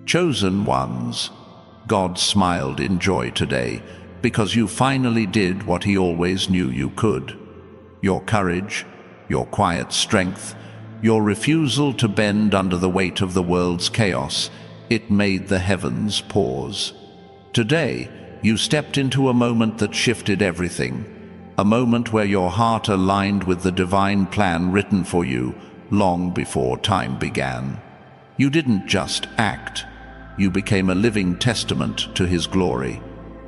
Chosen ones, God smiled in joy today because you finally did what he always knew you could. Your courage, your quiet strength, your refusal to bend under the weight of the world's chaos, it made the heavens pause. Today, you stepped into a moment that shifted everything, a moment where your heart aligned with the divine plan written for you long before time began. You didn't just act, you became a living testament to his glory.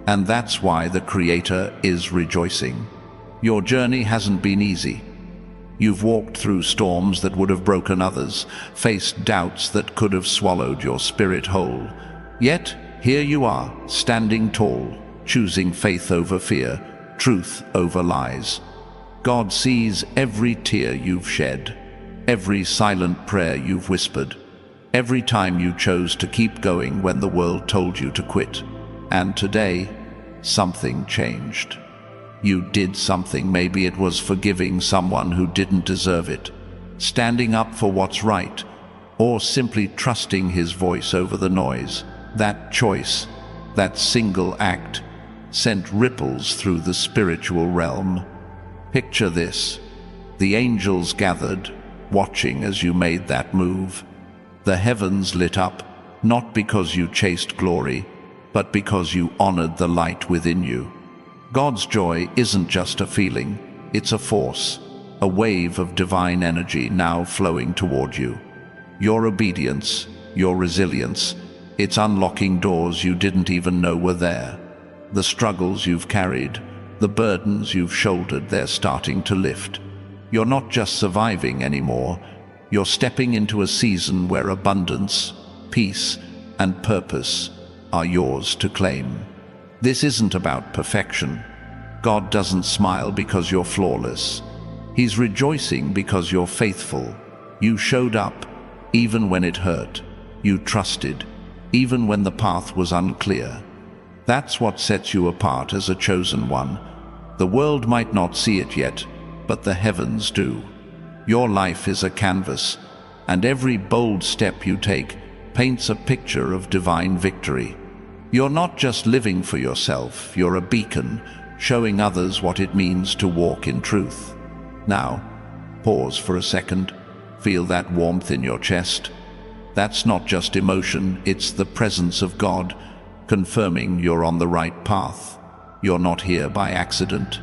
And that's why the Creator is rejoicing. Your journey hasn't been easy. You've walked through storms that would have broken others, faced doubts that could have swallowed your spirit whole. Yet, here you are, standing tall, choosing faith over fear, truth over lies. God sees every tear you've shed, every silent prayer you've whispered, every time you chose to keep going when the world told you to quit. And today, something changed. You did something. Maybe it was forgiving someone who didn't deserve it, standing up for what's right, or simply trusting his voice over the noise. That choice, that single act, sent ripples through the spiritual realm. Picture this: the angels gathered, watching as you made that move. The heavens lit up, not because you chased glory, but because you honored the light within you. God's joy isn't just a feeling, it's a force, a wave of divine energy now flowing toward you. Your obedience, your resilience, it's unlocking doors you didn't even know were there. The struggles you've carried, the burdens you've shouldered, they're starting to lift. You're not just surviving anymore, you're stepping into a season where abundance, peace, and purpose are yours to claim. This isn't about perfection. God doesn't smile because you're flawless. He's rejoicing because you're faithful. You showed up, even when it hurt. You trusted, even when the path was unclear. That's what sets you apart as a chosen one. The world might not see it yet, but the heavens do. Your life is a canvas, and every bold step you take paints a picture of divine victory. You're not just living for yourself, you're a beacon, showing others what it means to walk in truth. Now, pause for a second. Feel that warmth in your chest. That's not just emotion, it's the presence of God, confirming you're on the right path. You're not here by accident.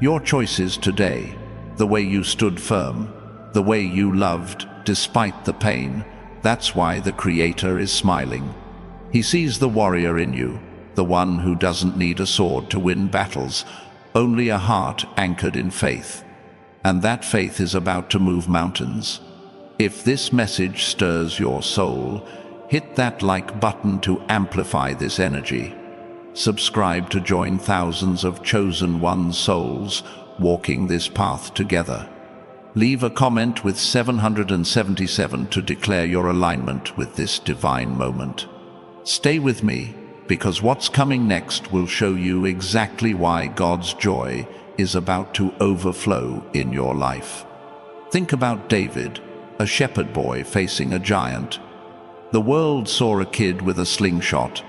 Your choices today, the way you stood firm, the way you loved despite the pain, that's why the Creator is smiling. He sees the warrior in you, the one who doesn't need a sword to win battles, only a heart anchored in faith. And that faith is about to move mountains. If this message stirs your soul, hit that like button to amplify this energy. Subscribe to join thousands of chosen one souls walking this path together. Leave a comment with 777 to declare your alignment with this divine moment. Stay with me, because what's coming next will show you exactly why God's joy is about to overflow in your life. Think about David, a shepherd boy facing a giant. The world saw a kid with a slingshot,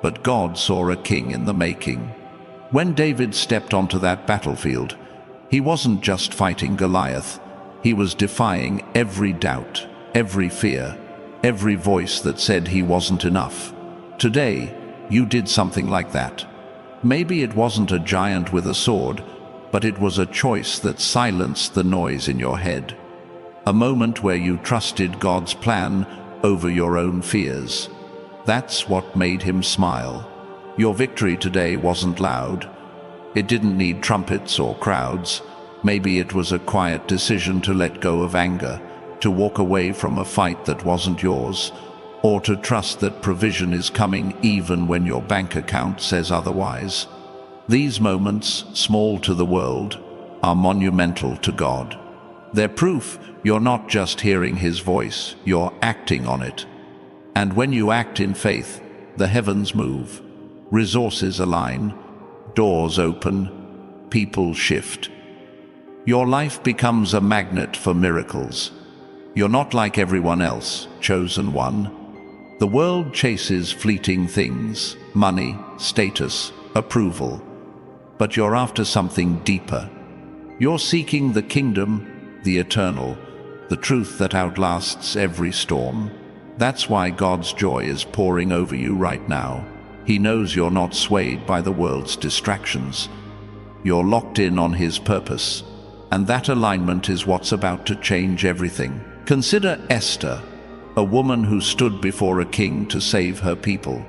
but God saw a king in the making. When David stepped onto that battlefield, he wasn't just fighting Goliath, he was defying every doubt, every fear, every voice that said he wasn't enough. Today, you did something like that. Maybe it wasn't a giant with a sword, but it was a choice that silenced the noise in your head. A moment where you trusted God's plan over your own fears. That's what made him smile. Your victory today wasn't loud. It didn't need trumpets or crowds. Maybe it was a quiet decision to let go of anger, to walk away from a fight that wasn't yours, or to trust that provision is coming even when your bank account says otherwise. These moments, small to the world, are monumental to God. They're proof you're not just hearing his voice, you're acting on it. And when you act in faith, the heavens move, resources align, doors open, people shift. Your life becomes a magnet for miracles. You're not like everyone else, chosen one. The world chases fleeting things, money, status, approval. But you're after something deeper. You're seeking the kingdom, the eternal, the truth that outlasts every storm. That's why God's joy is pouring over you right now. He knows you're not swayed by the world's distractions. You're locked in on His purpose, and that alignment is what's about to change everything. Consider Esther, a woman who stood before a king to save her people.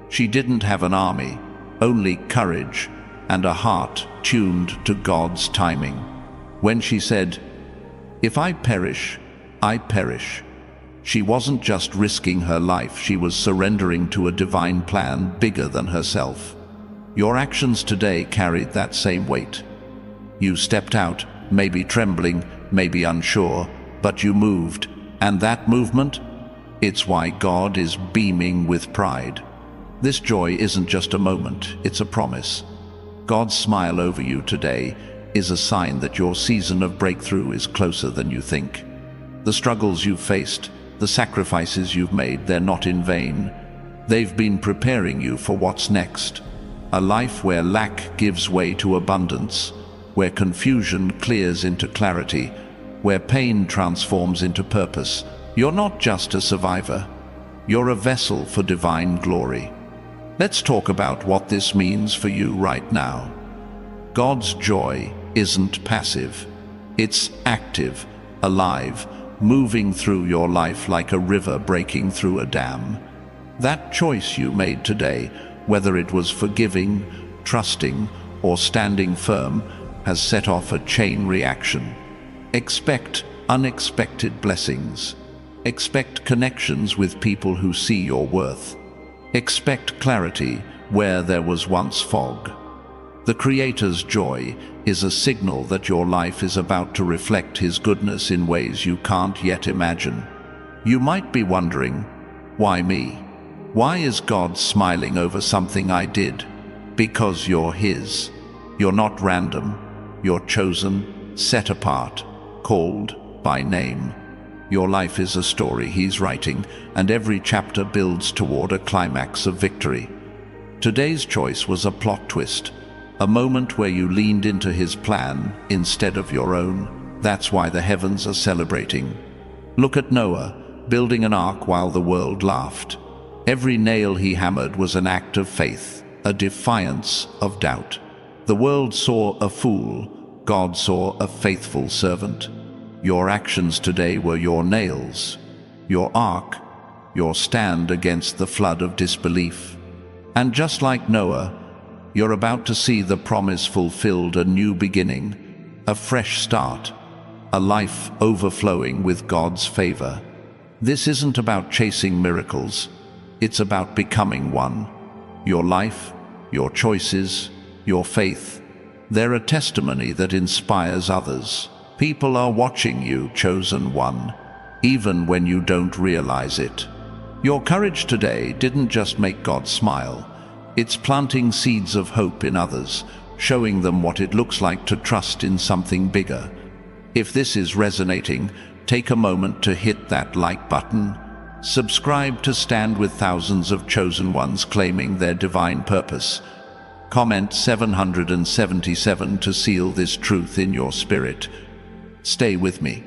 She didn't have an army, only courage and a heart tuned to God's timing. When she said, "If I perish, I perish," she wasn't just risking her life, she was surrendering to a divine plan bigger than herself. Your actions today carried that same weight. You stepped out, maybe trembling, maybe unsure, but you moved, and that movement, it's why God is beaming with pride. This joy isn't just a moment, it's a promise. God's smile over you today is a sign that your season of breakthrough is closer than you think. The struggles you've faced, the sacrifices you've made, they're not in vain. They've been preparing you for what's next. A life where lack gives way to abundance, where confusion clears into clarity, where pain transforms into purpose. You're not just a survivor. You're a vessel for divine glory. Let's talk about what this means for you right now. God's joy isn't passive. It's active, alive, moving through your life like a river breaking through a dam. That choice you made today, whether it was forgiving, trusting, or standing firm, has set off a chain reaction. Expect unexpected blessings. Expect connections with people who see your worth. Expect clarity where there was once fog. The Creator's joy is a signal that your life is about to reflect His goodness in ways you can't yet imagine. You might be wondering, why me? Why is God smiling over something I did? Because you're His. You're not random. You're chosen, set apart, called by name. Your life is a story He's writing, and every chapter builds toward a climax of victory. Today's choice was a plot twist, a moment where you leaned into His plan instead of your own. That's why the heavens are celebrating. Look at Noah, building an ark while the world laughed. Every nail he hammered was an act of faith, a defiance of doubt. The world saw a fool, God saw a faithful servant. Your actions today were your nails, your ark, your stand against the flood of disbelief. And just like Noah, you're about to see the promise fulfilled, a new beginning, a fresh start, a life overflowing with God's favor. This isn't about chasing miracles, it's about becoming one. Your life, your choices, your faith, they're a testimony that inspires others. People are watching you, chosen one, even when you don't realize it. Your courage today didn't just make God smile. It's planting seeds of hope in others, showing them what it looks like to trust in something bigger. If this is resonating, take a moment to hit that like button. Subscribe to stand with thousands of chosen ones claiming their divine purpose. Comment 777 to seal this truth in your spirit. Stay with me,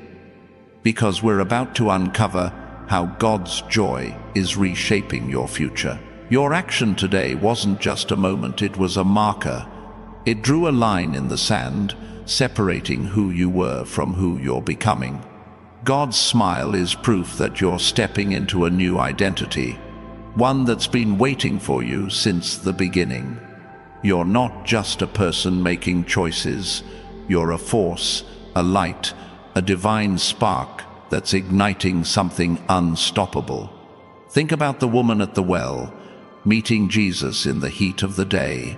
because we're about to uncover how God's joy is reshaping your future. Your action today wasn't just a moment, it was a marker. It drew a line in the sand, separating who you were from who you're becoming. God's smile is proof that you're stepping into a new identity, one that's been waiting for you since the beginning. You're not just a person making choices, you're a force, a light, a divine spark that's igniting something unstoppable. Think about the woman at the well, meeting Jesus in the heat of the day.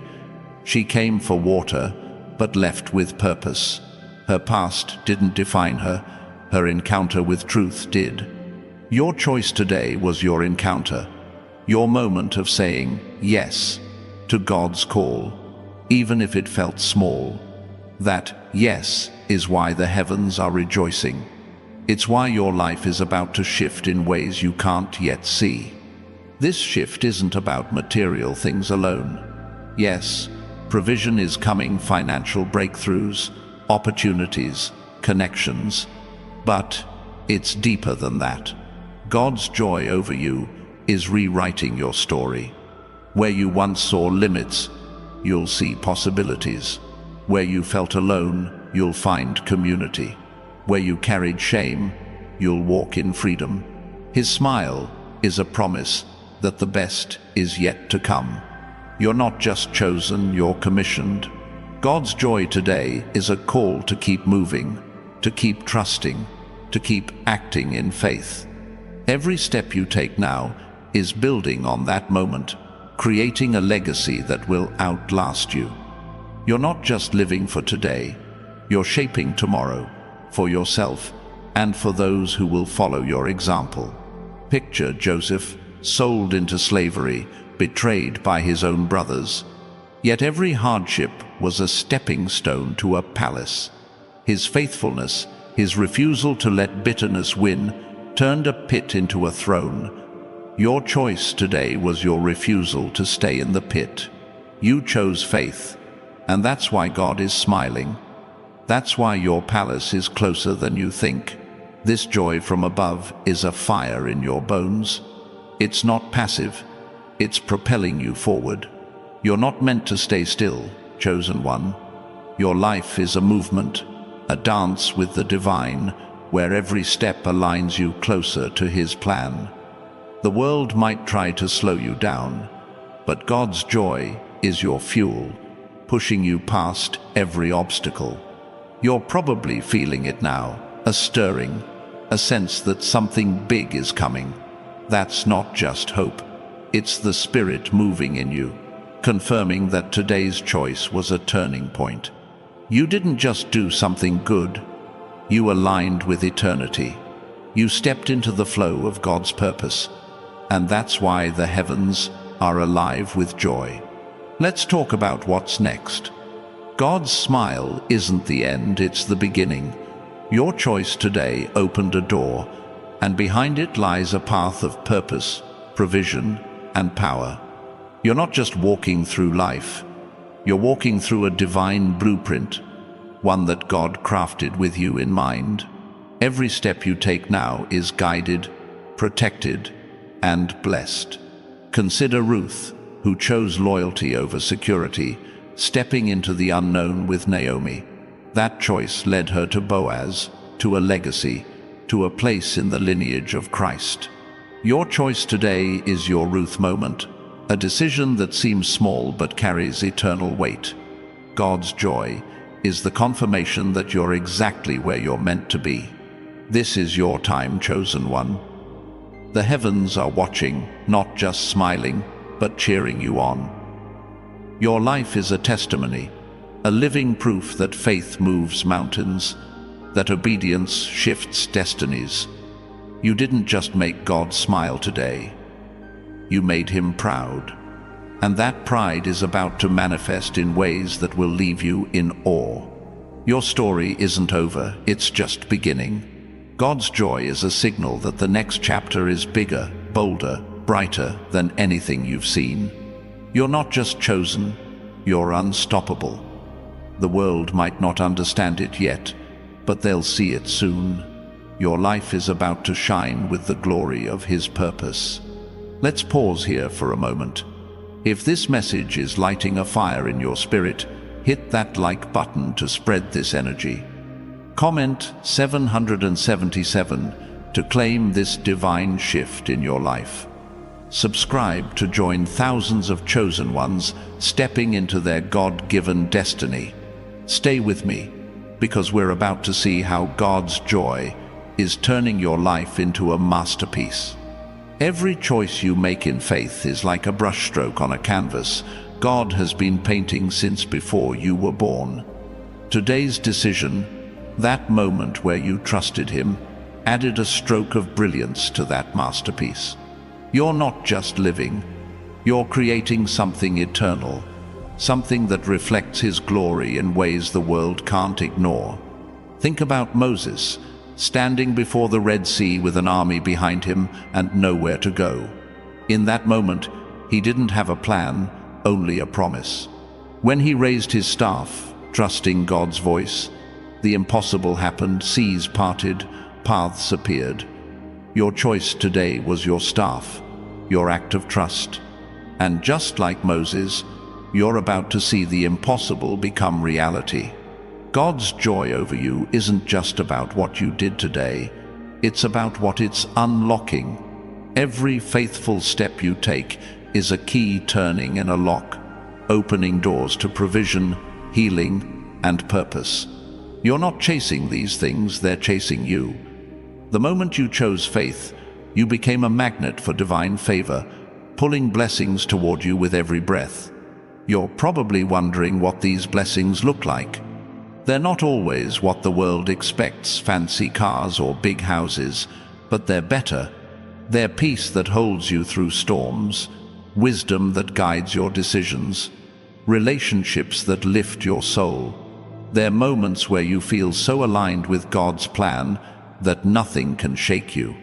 She came for water, but left with purpose. Her past didn't define her, her encounter with truth did. Your choice today was your encounter, your moment of saying yes to God's call, even if it felt small. That yes is why the heavens are rejoicing. It's why your life is about to shift in ways you can't yet see. This shift isn't about material things alone. Yes, provision is coming, financial breakthroughs, opportunities, connections, but it's deeper than that. God's joy over you is rewriting your story. Where you once saw limits, you'll see possibilities. Where you felt alone, you'll find community. Where you carried shame, you'll walk in freedom. His smile is a promise that the best is yet to come. You're not just chosen, you're commissioned. God's joy today is a call to keep moving, to keep trusting, to keep acting in faith. Every step you take now is building on that moment, creating a legacy that will outlast you. You're not just living for today, you're shaping tomorrow for yourself and for those who will follow your example. Picture Joseph, sold into slavery, betrayed by his own brothers. Yet every hardship was a stepping stone to a palace. His faithfulness, his refusal to let bitterness win, turned a pit into a throne. Your choice today was your refusal to stay in the pit. You chose faith, and that's why God is smiling. That's why your palace is closer than you think. This joy from above is a fire in your bones. It's not passive, it's propelling you forward. You're not meant to stay still, chosen one. Your life is a movement, a dance with the divine, where every step aligns you closer to His plan. The world might try to slow you down, but God's joy is your fuel, pushing you past every obstacle. You're probably feeling it now, a stirring, a sense that something big is coming. That's not just hope. It's the Spirit moving in you, confirming that today's choice was a turning point. You didn't just do something good. You aligned with eternity. You stepped into the flow of God's purpose. And that's why the heavens are alive with joy. Let's talk about what's next. God's smile isn't the end, it's the beginning. Your choice today opened a door, and behind it lies a path of purpose, provision, and power. You're not just walking through life, you're walking through a divine blueprint, one that God crafted with you in mind. Every step you take now is guided, protected, and blessed. Consider Ruth, who chose loyalty over security, stepping into the unknown with Naomi. That choice led her to Boaz, to a legacy, to a place in the lineage of Christ. Your choice today is your Ruth moment, a decision that seems small but carries eternal weight. God's joy is the confirmation that you're exactly where you're meant to be. This is your time, chosen one. The heavens are watching, not just smiling, but cheering you on. Your life is a testimony, a living proof that faith moves mountains, that obedience shifts destinies. You didn't just make God smile today. You made Him proud. And that pride is about to manifest in ways that will leave you in awe. Your story isn't over, it's just beginning. God's joy is a signal that the next chapter is bigger, bolder, brighter than anything you've seen. You're not just chosen, you're unstoppable. The world might not understand it yet, but they'll see it soon. Your life is about to shine with the glory of His purpose. Let's pause here for a moment. If this message is lighting a fire in your spirit, hit that like button to spread this energy. Comment 777 to claim this divine shift in your life. Subscribe to join thousands of chosen ones stepping into their God-given destiny. Stay with me, because we're about to see how God's joy is turning your life into a masterpiece. Every choice you make in faith is like a brushstroke on a canvas God has been painting since before you were born. Today's decision, that moment where you trusted Him, added a stroke of brilliance to that masterpiece. You're not just living, you're creating something eternal, something that reflects His glory in ways the world can't ignore. Think about Moses, standing before the Red Sea with an army behind him and nowhere to go. In that moment, he didn't have a plan, only a promise. When he raised his staff, trusting God's voice, the impossible happened, seas parted, paths appeared. Your choice today was your staff, your act of trust. And just like Moses, you're about to see the impossible become reality. God's joy over you isn't just about what you did today, it's about what it's unlocking. Every faithful step you take is a key turning in a lock, opening doors to provision, healing, and purpose. You're not chasing these things, they're chasing you. The moment you chose faith, you became a magnet for divine favor, pulling blessings toward you with every breath. You're probably wondering what these blessings look like. They're not always what the world expects, fancy cars or big houses, but they're better. They're peace that holds you through storms, wisdom that guides your decisions, relationships that lift your soul. They're moments where you feel so aligned with God's plan that nothing can shake you.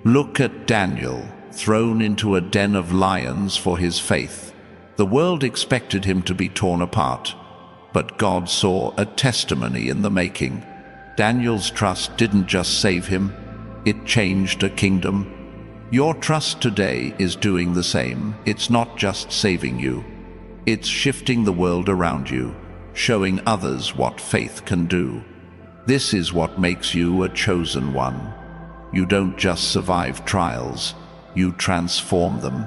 Look at Daniel, thrown into a den of lions for his faith. The world expected him to be torn apart, but God saw a testimony in the making. Daniel's trust didn't just save him, it changed a kingdom. Your trust today is doing the same. It's not just saving you, it's shifting the world around you, showing others what faith can do. This is what makes you a chosen one. You don't just survive trials, you transform them.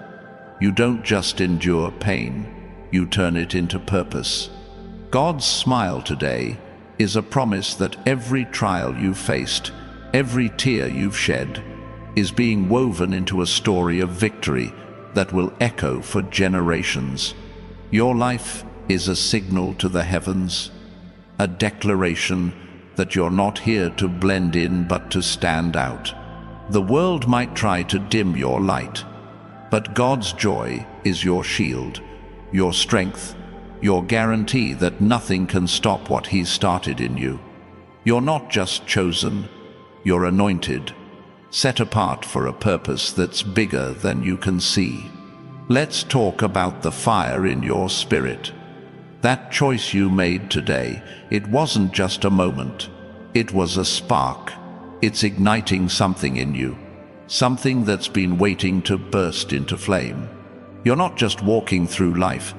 You don't just endure pain, you turn it into purpose. God's smile today is a promise that every trial you've faced, every tear you've shed, is being woven into a story of victory that will echo for generations. Your life is a signal to the heavens, a declaration that you're not here to blend in but to stand out. The world might try to dim your light, but God's joy is your shield, your strength, your guarantee that nothing can stop what He's started in you. You're not just chosen, you're anointed, set apart for a purpose that's bigger than you can see. Let's talk about the fire in your spirit. That choice you made today, it wasn't just a moment. It was a spark. It's igniting something in you, something that's been waiting to burst into flame. You're not just walking through life,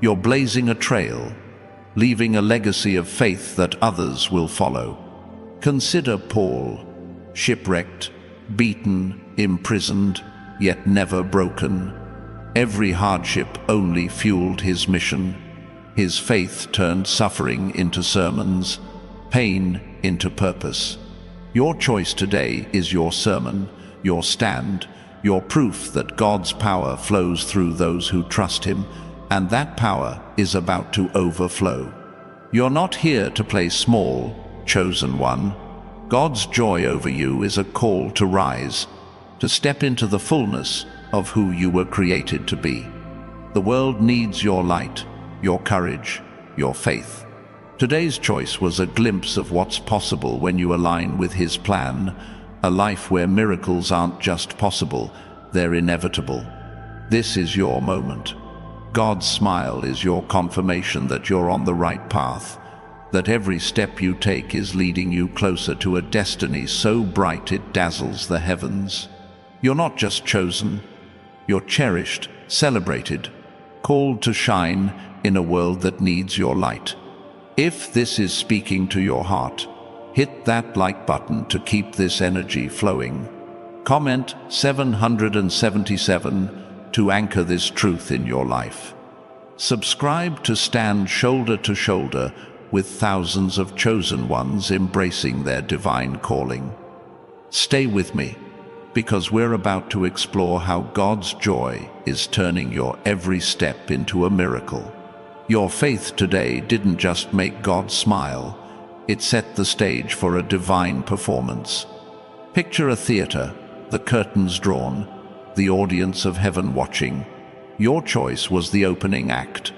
you're blazing a trail, leaving a legacy of faith that others will follow. Consider Paul, shipwrecked, beaten, imprisoned, yet never broken. Every hardship only fueled his mission. His faith turned suffering into sermons, pain into purpose. Your choice today is your sermon, your stand, your proof that God's power flows through those who trust Him, and that power is about to overflow. You're not here to play small, chosen one. God's joy over you is a call to rise, to step into the fullness of who you were created to be. The world needs your light, your courage, your faith. Today's choice was a glimpse of what's possible when you align with His plan, a life where miracles aren't just possible, they're inevitable. This is your moment. God's smile is your confirmation that you're on the right path, that every step you take is leading you closer to a destiny so bright it dazzles the heavens. You're not just chosen, you're cherished, celebrated, called to shine in a world that needs your light. If this is speaking to your heart, hit that like button to keep this energy flowing. Comment 777 to anchor this truth in your life. Subscribe to stand shoulder to shoulder with thousands of chosen ones embracing their divine calling. Stay with me, because we're about to explore how God's joy is turning your every step into a miracle. Your faith today didn't just make God smile, it set the stage for a divine performance. Picture a theater, the curtains drawn, the audience of heaven watching. Your choice was the opening act,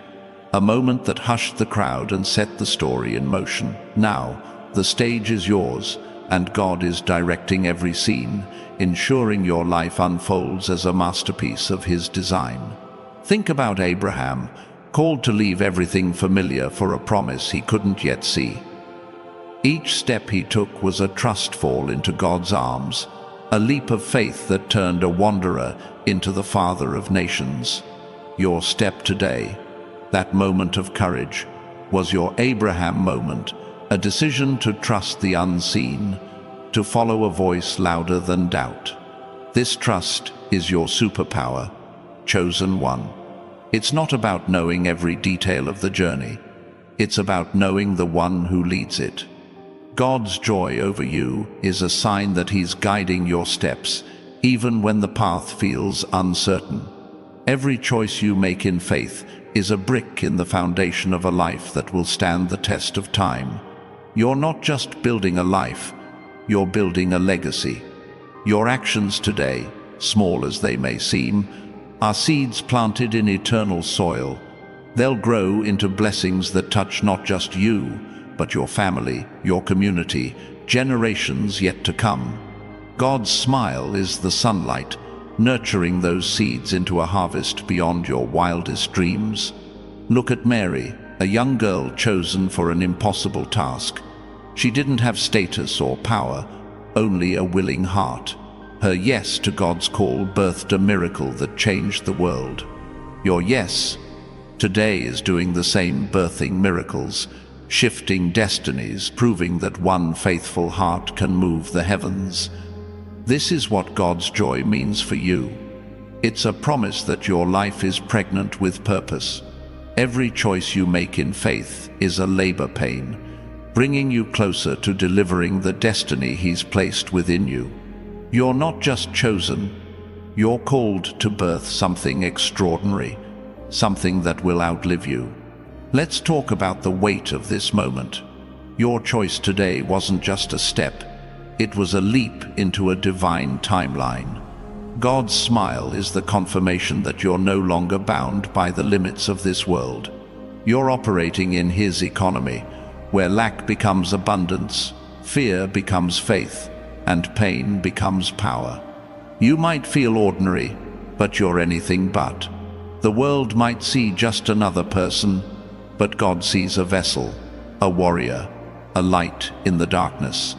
a moment that hushed the crowd and set the story in motion. Now, the stage is yours, and God is directing every scene, ensuring your life unfolds as a masterpiece of His design. Think about Abraham, called to leave everything familiar for a promise he couldn't yet see. Each step he took was a trust fall into God's arms, a leap of faith that turned a wanderer into the father of nations. Your step today, that moment of courage, was your Abraham moment, a decision to trust the unseen, to follow a voice louder than doubt. This trust is your superpower, chosen one. It's not about knowing every detail of the journey. It's about knowing the one who leads it. God's joy over you is a sign that He's guiding your steps, even when the path feels uncertain. Every choice you make in faith is a brick in the foundation of a life that will stand the test of time. You're not just building a life, you're building a legacy. Your actions today, small as they may seem, are seeds planted in eternal soil. They'll grow into blessings that touch not just you, but your family, your community, generations yet to come. God's smile is the sunlight, nurturing those seeds into a harvest beyond your wildest dreams. Look at Mary, a young girl chosen for an impossible task. She didn't have status or power, only a willing heart. Her yes to God's call birthed a miracle that changed the world. Your yes today is doing the same, birthing miracles, shifting destinies, proving that one faithful heart can move the heavens. This is what God's joy means for you. It's a promise that your life is pregnant with purpose. Every choice you make in faith is a labor pain, bringing you closer to delivering the destiny He's placed within you. You're not just chosen, you're called to birth something extraordinary, something that will outlive you. Let's talk about the weight of this moment. Your choice today wasn't just a step, it was a leap into a divine timeline. God's smile is the confirmation that you're no longer bound by the limits of this world. You're operating in His economy, where lack becomes abundance, fear becomes faith, and pain becomes power. You might feel ordinary, but you're anything but. The world might see just another person, but God sees a vessel, a warrior, a light in the darkness.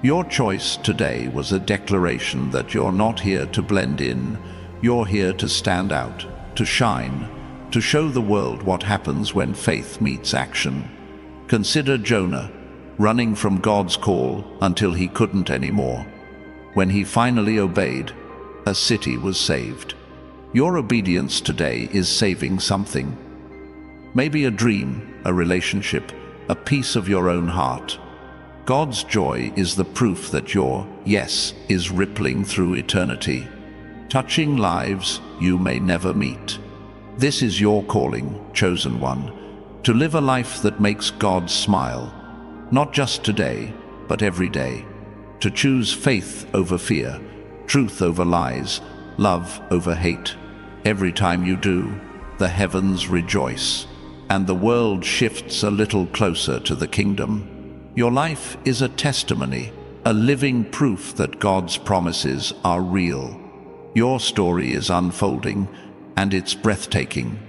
Your choice today was a declaration that you're not here to blend in, you're here to stand out, to shine, to show the world what happens when faith meets action. Consider Jonah, running from God's call until he couldn't anymore. When he finally obeyed, a city was saved. Your obedience today is saving something. Maybe a dream, a relationship, a piece of your own heart. God's joy is the proof that your yes is rippling through eternity, touching lives you may never meet. This is your calling, chosen one, to live a life that makes God smile, not just today, but every day. To choose faith over fear, truth over lies, love over hate. Every time you do, the heavens rejoice, and the world shifts a little closer to the kingdom. Your life is a testimony, a living proof that God's promises are real. Your story is unfolding, and it's breathtaking.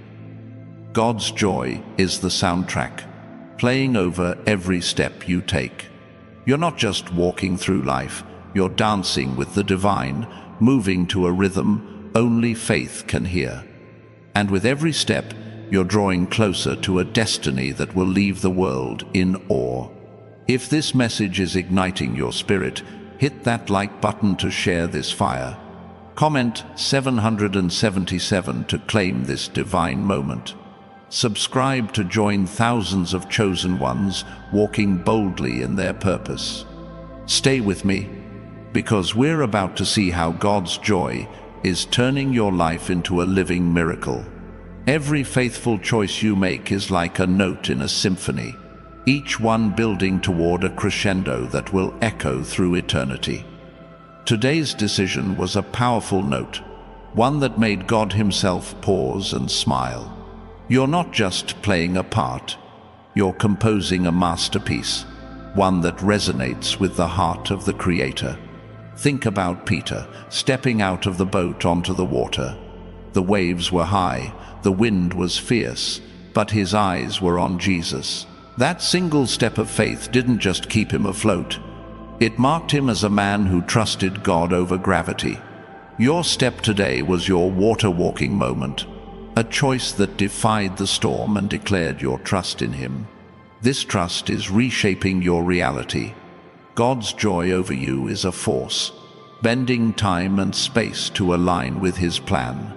God's joy is the soundtrack, playing over every step you take. You're not just walking through life, you're dancing with the divine, moving to a rhythm only faith can hear. And with every step, you're drawing closer to a destiny that will leave the world in awe. If this message is igniting your spirit, hit that like button to share this fire. Comment 777 to claim this divine moment. Subscribe to join thousands of chosen ones walking boldly in their purpose. Stay with me, because we're about to see how God's joy is turning your life into a living miracle. Every faithful choice you make is like a note in a symphony, each one building toward a crescendo that will echo through eternity. Today's decision was a powerful note, one that made God Himself pause and smile. You're not just playing a part, you're composing a masterpiece. one that resonates with the heart of the Creator. Think about Peter stepping out of the boat onto the water. The waves were high, the wind was fierce, but his eyes were on Jesus. That single step of faith didn't just keep him afloat. It marked him as a man who trusted God over gravity. Your step today was your water-walking moment, a choice that defied the storm and declared your trust in Him. This trust is reshaping your reality. God's joy over you is a force, bending time and space to align with His plan.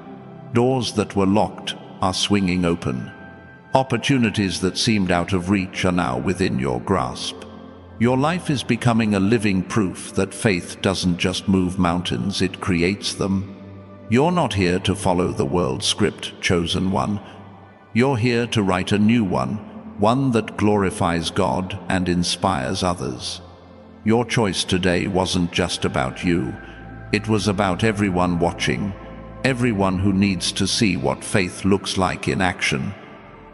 Doors that were locked are swinging open. Opportunities that seemed out of reach are now within your grasp. Your life is becoming a living proof that faith doesn't just move mountains, it creates them. You're not here to follow the world's script, chosen one. You're here to write a new one that glorifies God and inspires others. Your choice today wasn't just about you. It was about everyone watching, everyone who needs to see what faith looks like in action.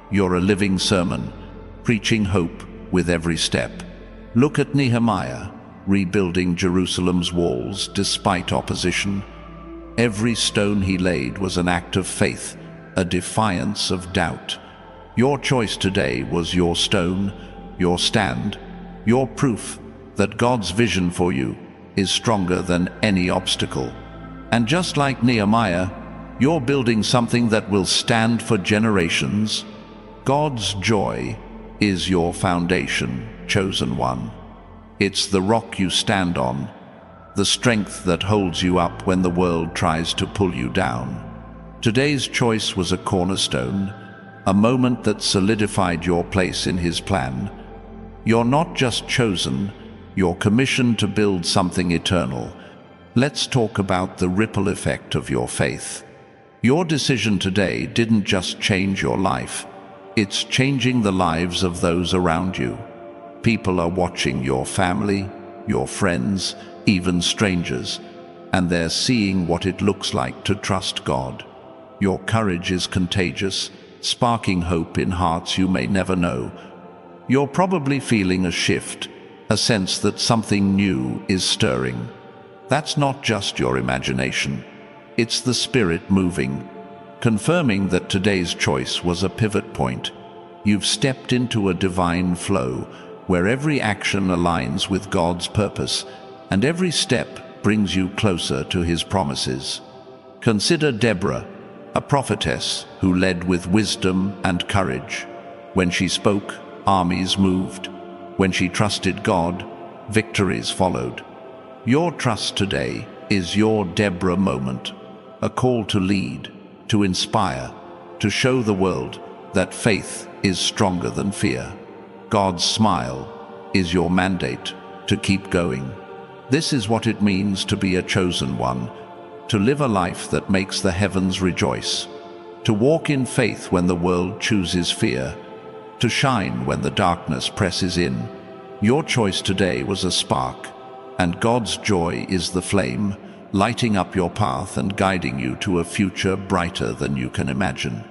You're a living sermon, preaching hope with every step. Look at Nehemiah, rebuilding Jerusalem's walls despite opposition. Every stone he laid was an act of faith, a defiance of doubt. Your choice today was your stone, your stand, your proof that God's vision for you is stronger than any obstacle. And just like Nehemiah, you're building something that will stand for generations. God's joy is your foundation, chosen one. It's the rock you stand on, the strength that holds you up when the world tries to pull you down. Today's choice was a cornerstone, a moment that solidified your place in His plan. You're not just chosen, you're commissioned to build something eternal. Let's talk about the ripple effect of your faith. Your decision today didn't just change your life, it's changing the lives of those around you. People are watching your family, your friends, even strangers, and they're seeing what it looks like to trust God. Your courage is contagious, sparking hope in hearts you may never know. You're probably feeling a shift, a sense that something new is stirring. That's not just your imagination. It's the Spirit moving, confirming that today's choice was a pivot point. You've stepped into a divine flow, where every action aligns with God's purpose, and every step brings you closer to His promises. Consider Deborah, a prophetess who led with wisdom and courage. When she spoke, armies moved. When she trusted God, victories followed. Your trust today is your Deborah moment, a call to lead, to inspire, to show the world that faith is stronger than fear. God's smile is your mandate to keep going. This is what it means to be a chosen one, to live a life that makes the heavens rejoice, to walk in faith when the world chooses fear, to shine when the darkness presses in. Your choice today was a spark, and God's joy is the flame, lighting up your path and guiding you to a future brighter than you can imagine.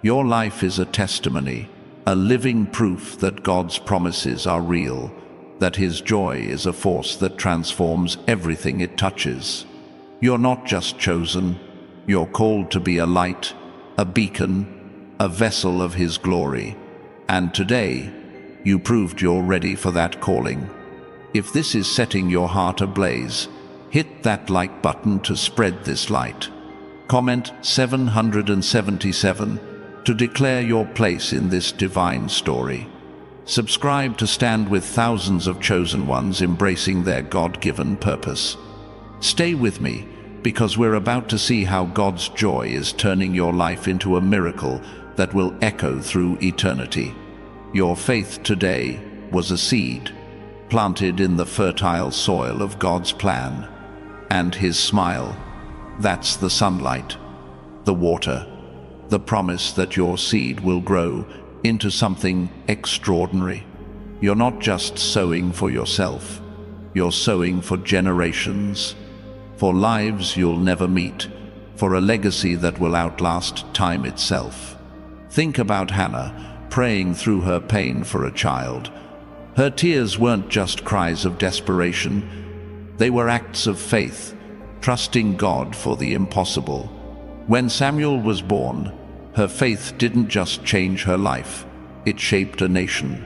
Your life is a testimony, a living proof that God's promises are real, that His joy is a force that transforms everything it touches. You're not just chosen, you're called to be a light, a beacon, a vessel of His glory. And today, you proved you're ready for that calling. If this is setting your heart ablaze, hit that like button to spread this light. Comment 777 to declare your place in this divine story. Subscribe to stand with thousands of chosen ones embracing their God-given purpose. Stay with me, because we're about to see how God's joy is turning your life into a miracle that will echo through eternity. Your faith today was a seed, planted in the fertile soil of God's plan. And His smile, that's the sunlight, the water, the promise that your seed will grow into something extraordinary. You're not just sowing for yourself, you're sowing for generations, for lives you'll never meet, for a legacy that will outlast time itself. Think about Hannah, praying through her pain for a child. Her tears weren't just cries of desperation. They were acts of faith, trusting God for the impossible. When Samuel was born, her faith didn't just change her life, it shaped a nation.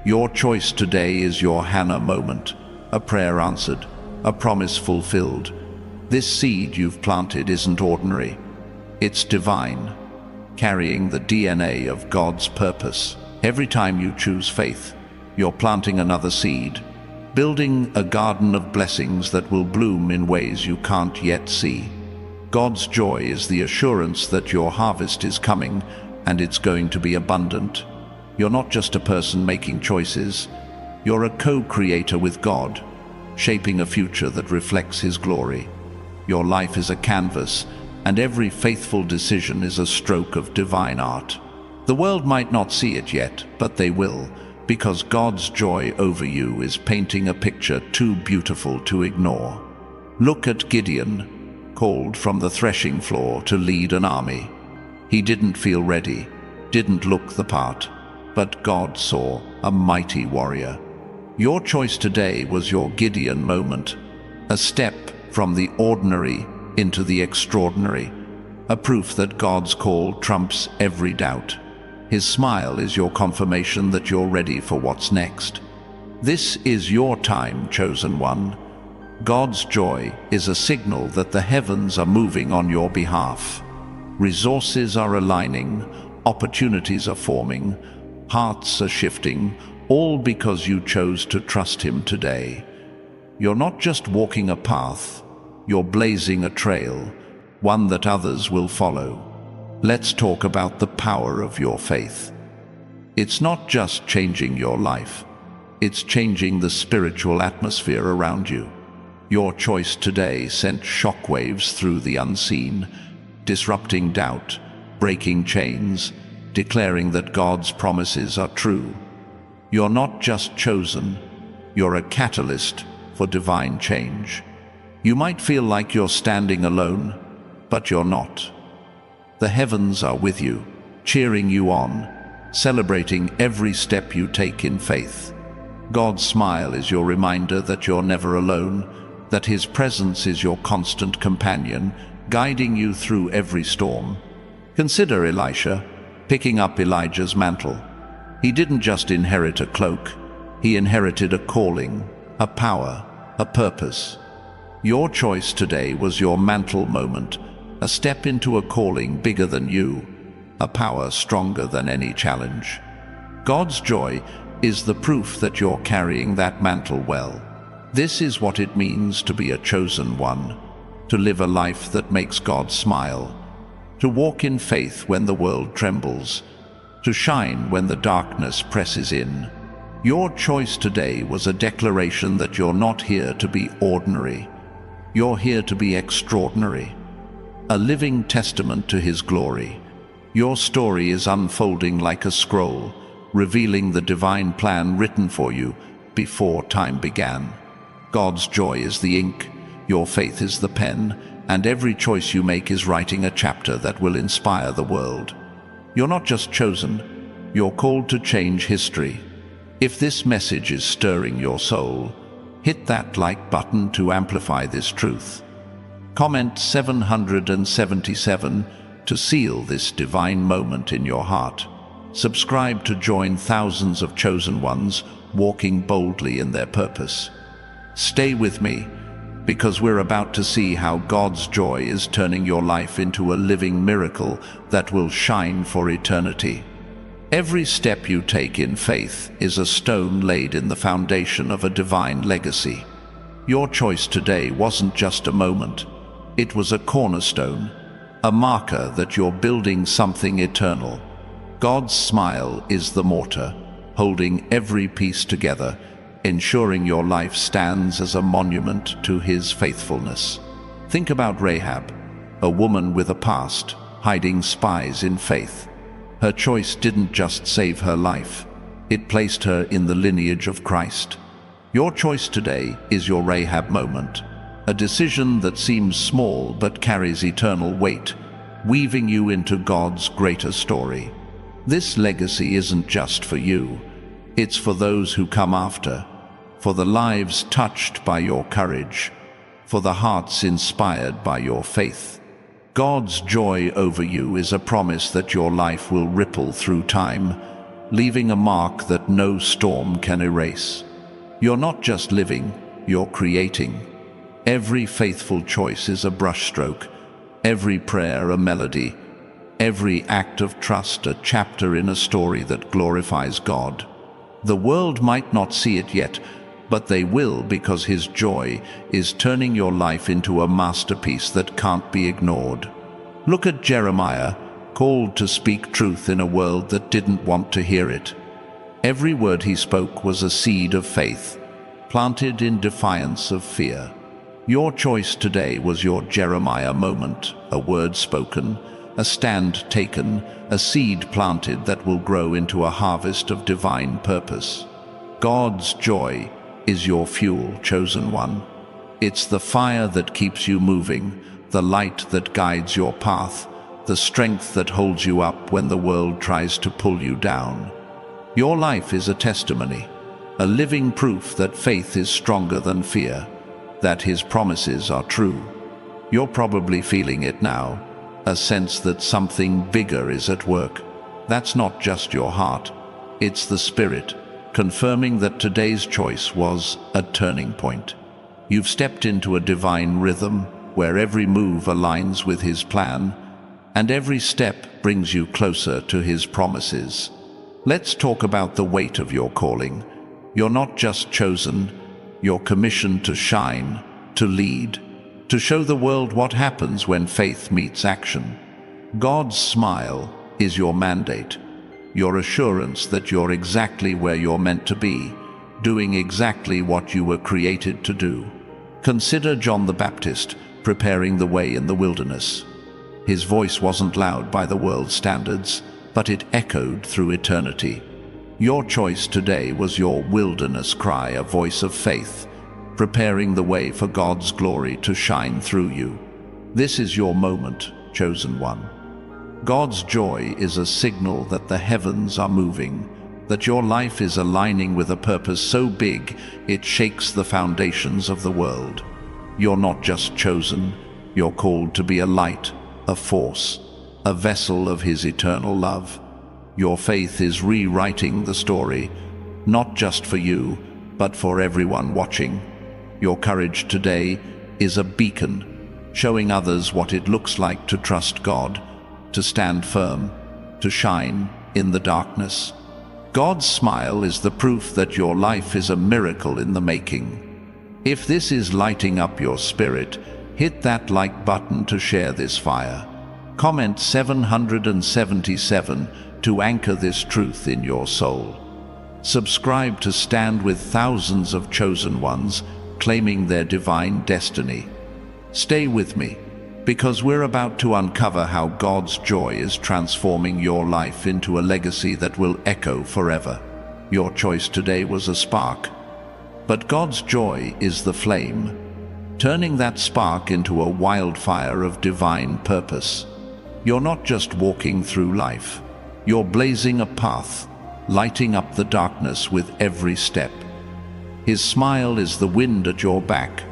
Your choice today is your Hannah moment, a prayer answered, a promise fulfilled. This seed you've planted isn't ordinary, it's divine, carrying the DNA of God's purpose. Every time you choose faith, you're planting another seed, building a garden of blessings that will bloom in ways you can't yet see. God's joy is the assurance that your harvest is coming, and it's going to be abundant. You're not just a person making choices, you're a co-creator with God, shaping a future that reflects His glory. Your life is a canvas, and every faithful decision is a stroke of divine art. The world might not see it yet, but they will, because God's joy over you is painting a picture too beautiful to ignore. Look at Gideon, called from the threshing floor to lead an army. He didn't feel ready, didn't look the part, but God saw a mighty warrior. Your choice today was your Gideon moment, a step from the ordinary into the extraordinary, a proof that God's call trumps every doubt. His smile is your confirmation that you're ready for what's next. This is your time, chosen one. God's joy is a signal that the heavens are moving on your behalf. Resources are aligning, opportunities are forming, hearts are shifting, all because you chose to trust Him today. You're not just walking a path, you're blazing a trail, one that others will follow. Let's talk about the power of your faith. It's not just changing your life, it's changing the spiritual atmosphere around you. Your choice today sent shockwaves through the unseen, disrupting doubt, breaking chains, declaring that God's promises are true. You're not just chosen, you're a catalyst for divine change. You might feel like you're standing alone, but you're not. The heavens are with you, cheering you on, celebrating every step you take in faith. God's smile is your reminder that you're never alone, that His presence is your constant companion, guiding you through every storm. Consider Elisha, picking up Elijah's mantle. He didn't just inherit a cloak, he inherited a calling, a power, a purpose. Your choice today was your mantle moment, a step into a calling bigger than you, a power stronger than any challenge. God's joy is the proof that you're carrying that mantle well. This is what it means to be a chosen one, to live a life that makes God smile, to walk in faith when the world trembles, to shine when the darkness presses in. Your choice today was a declaration that you're not here to be ordinary. You're here to be extraordinary, a living testament to His glory. Your story is unfolding like a scroll, revealing the divine plan written for you before time began. God's joy is the ink, your faith is the pen, and every choice you make is writing a chapter that will inspire the world. You're not just chosen, you're called to change history. If this message is stirring your soul, hit that like button to amplify this truth. Comment 777 to seal this divine moment in your heart. Subscribe to join thousands of chosen ones walking boldly in their purpose. Stay with me, because we're about to see how God's joy is turning your life into a living miracle that will shine for eternity. Every step you take in faith is a stone laid in the foundation of a divine legacy. Your choice today wasn't just a moment, it was a cornerstone, a marker that you're building something eternal. God's smile is the mortar, holding every piece together, ensuring your life stands as a monument to His faithfulness. Think about Rahab, a woman with a past, hiding spies in faith. Her choice didn't just save her life, it placed her in the lineage of Christ. Your choice today is your Rahab moment, a decision that seems small but carries eternal weight, weaving you into God's greater story. This legacy isn't just for you, It's for those who come after, for the lives touched by your courage, for the hearts inspired by your faith. God's joy over you is a promise that your life will ripple through time, leaving a mark that no storm can erase. You're not just living, you're creating. Every faithful choice is a brushstroke, every prayer a melody, every act of trust a chapter in a story that glorifies God. The world might not see it yet, but they will, because His joy is turning your life into a masterpiece that can't be ignored. Look at Jeremiah, called to speak truth in a world that didn't want to hear it. Every word he spoke was a seed of faith, planted in defiance of fear. Your choice today was your Jeremiah moment, a word spoken, a stand taken, a seed planted that will grow into a harvest of divine purpose. God's joy is your fuel, chosen one. It's the fire that keeps you moving, the light that guides your path, the strength that holds you up when the world tries to pull you down. Your life is a testimony, a living proof that faith is stronger than fear, that His promises are true. You're probably feeling it now, a sense that something bigger is at work. That's not just your heart, it's the Spirit, confirming that today's choice was a turning point. You've stepped into a divine rhythm where every move aligns with His plan, and every step brings you closer to His promises. Let's talk about the weight of your calling. You're not just chosen, you're commissioned to shine, to lead, to show the world what happens when faith meets action. God's smile is your mandate, your assurance that you're exactly where you're meant to be, doing exactly what you were created to do. Consider John the Baptist preparing the way in the wilderness. His voice wasn't loud by the world's standards, but it echoed through eternity. Your choice today was your wilderness cry, a voice of faith, preparing the way for God's glory to shine through you. This is your moment, chosen one. God's joy is a signal that the heavens are moving, that your life is aligning with a purpose so big it shakes the foundations of the world. You're not just chosen, you're called to be a light, a force, a vessel of His eternal love. Your faith is rewriting the story, not just for you, but for everyone watching. Your courage today is a beacon, showing others what it looks like to trust God, to stand firm, to shine in the darkness. God's smile is the proof that your life is a miracle in the making. If this is lighting up your spirit, hit that like button to share this fire. Comment 777 to anchor this truth in your soul. Subscribe to stand with thousands of chosen ones claiming their divine destiny. Stay with me, because we're about to uncover how God's joy is transforming your life into a legacy that will echo forever. Your choice today was a spark, but God's joy is the flame, turning that spark into a wildfire of divine purpose. You're not just walking through life, you're blazing a path, lighting up the darkness with every step. His smile is the wind at your back,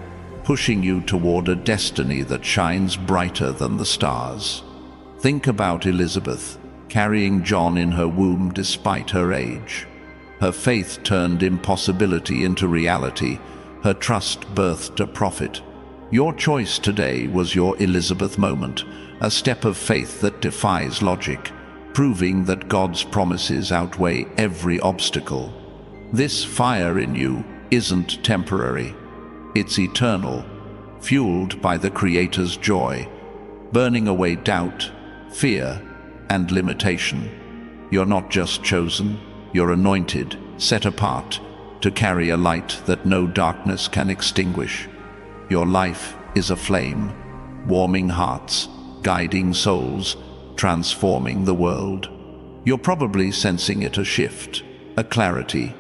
pushing you toward a destiny that shines brighter than the stars. Think about Elizabeth, carrying John in her womb despite her age. Her faith turned impossibility into reality. Her trust birthed a prophet. Your choice today was your Elizabeth moment, a step of faith that defies logic, proving that God's promises outweigh every obstacle. This fire in you isn't temporary. It's eternal, fueled by the Creator's joy, burning away doubt, fear, and limitation. You're not just chosen, you're anointed, set apart, to carry a light that no darkness can extinguish. Your life is a flame, warming hearts, guiding souls, transforming the world. You're probably sensing it, a shift, a clarity,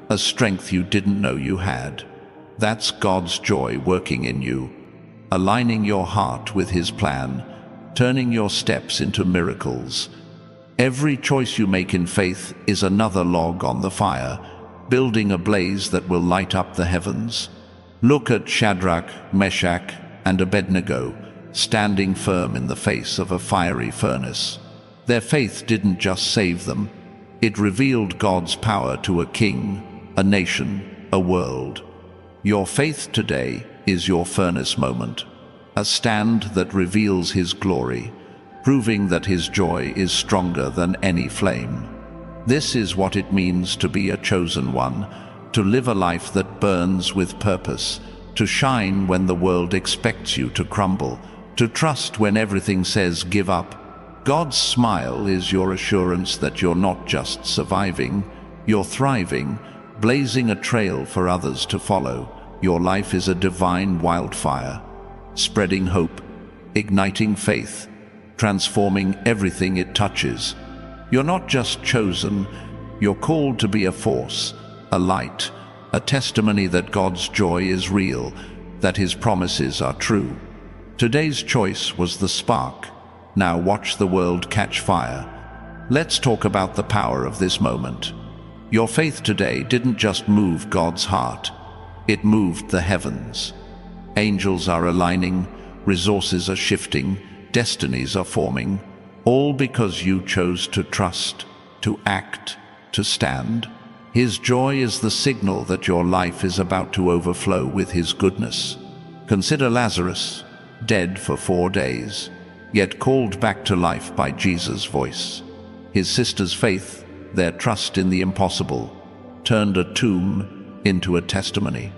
a strength you didn't know you had. That's God's joy working in you, aligning your heart with His plan, turning your steps into miracles. Every choice you make in faith is another log on the fire, building a blaze that will light up the heavens. Look at Shadrach, Meshach, and Abednego, standing firm in the face of a fiery furnace. Their faith didn't just save them, it revealed God's power to a king, a nation, a world. Your faith today is your furnace moment, a stand that reveals His glory, proving that His joy is stronger than any flame. This is what it means to be a chosen one, to live a life that burns with purpose, to shine when the world expects you to crumble, to trust when everything says give up. God's smile is your assurance that you're not just surviving, you're thriving, blazing a trail for others to follow. Your life is a divine wildfire, spreading hope, igniting faith, transforming everything it touches. You're not just chosen, you're called to be a force, a light, a testimony that God's joy is real, that His promises are true. Today's choice was the spark. Now watch the world catch fire. Let's talk about the power of this moment. Your faith today didn't just move God's heart, it moved the heavens. Angels are aligning, resources are shifting, destinies are forming, all because you chose to trust, to act, to stand. His joy is the signal that your life is about to overflow with His goodness. Consider Lazarus, dead for 4 days, yet called back to life by Jesus' voice. His sister's faith, their trust in the impossible, turned a tomb into a testimony.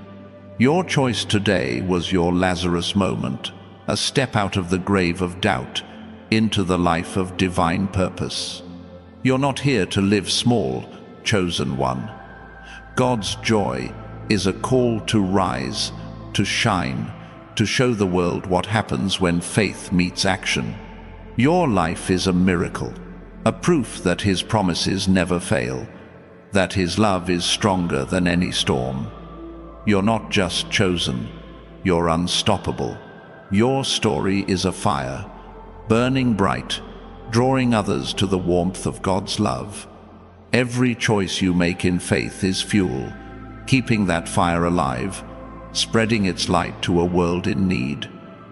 Your choice today was your Lazarus moment, a step out of the grave of doubt into the life of divine purpose. You're not here to live small, chosen one. God's joy is a call to rise, to shine, to show the world what happens when faith meets action. Your life is a miracle, a proof that His promises never fail, that His love is stronger than any storm. You're not just chosen, you're unstoppable. Your story is a fire, burning bright, drawing others to the warmth of God's love. Every choice you make in faith is fuel, keeping that fire alive, spreading its light to a world in need.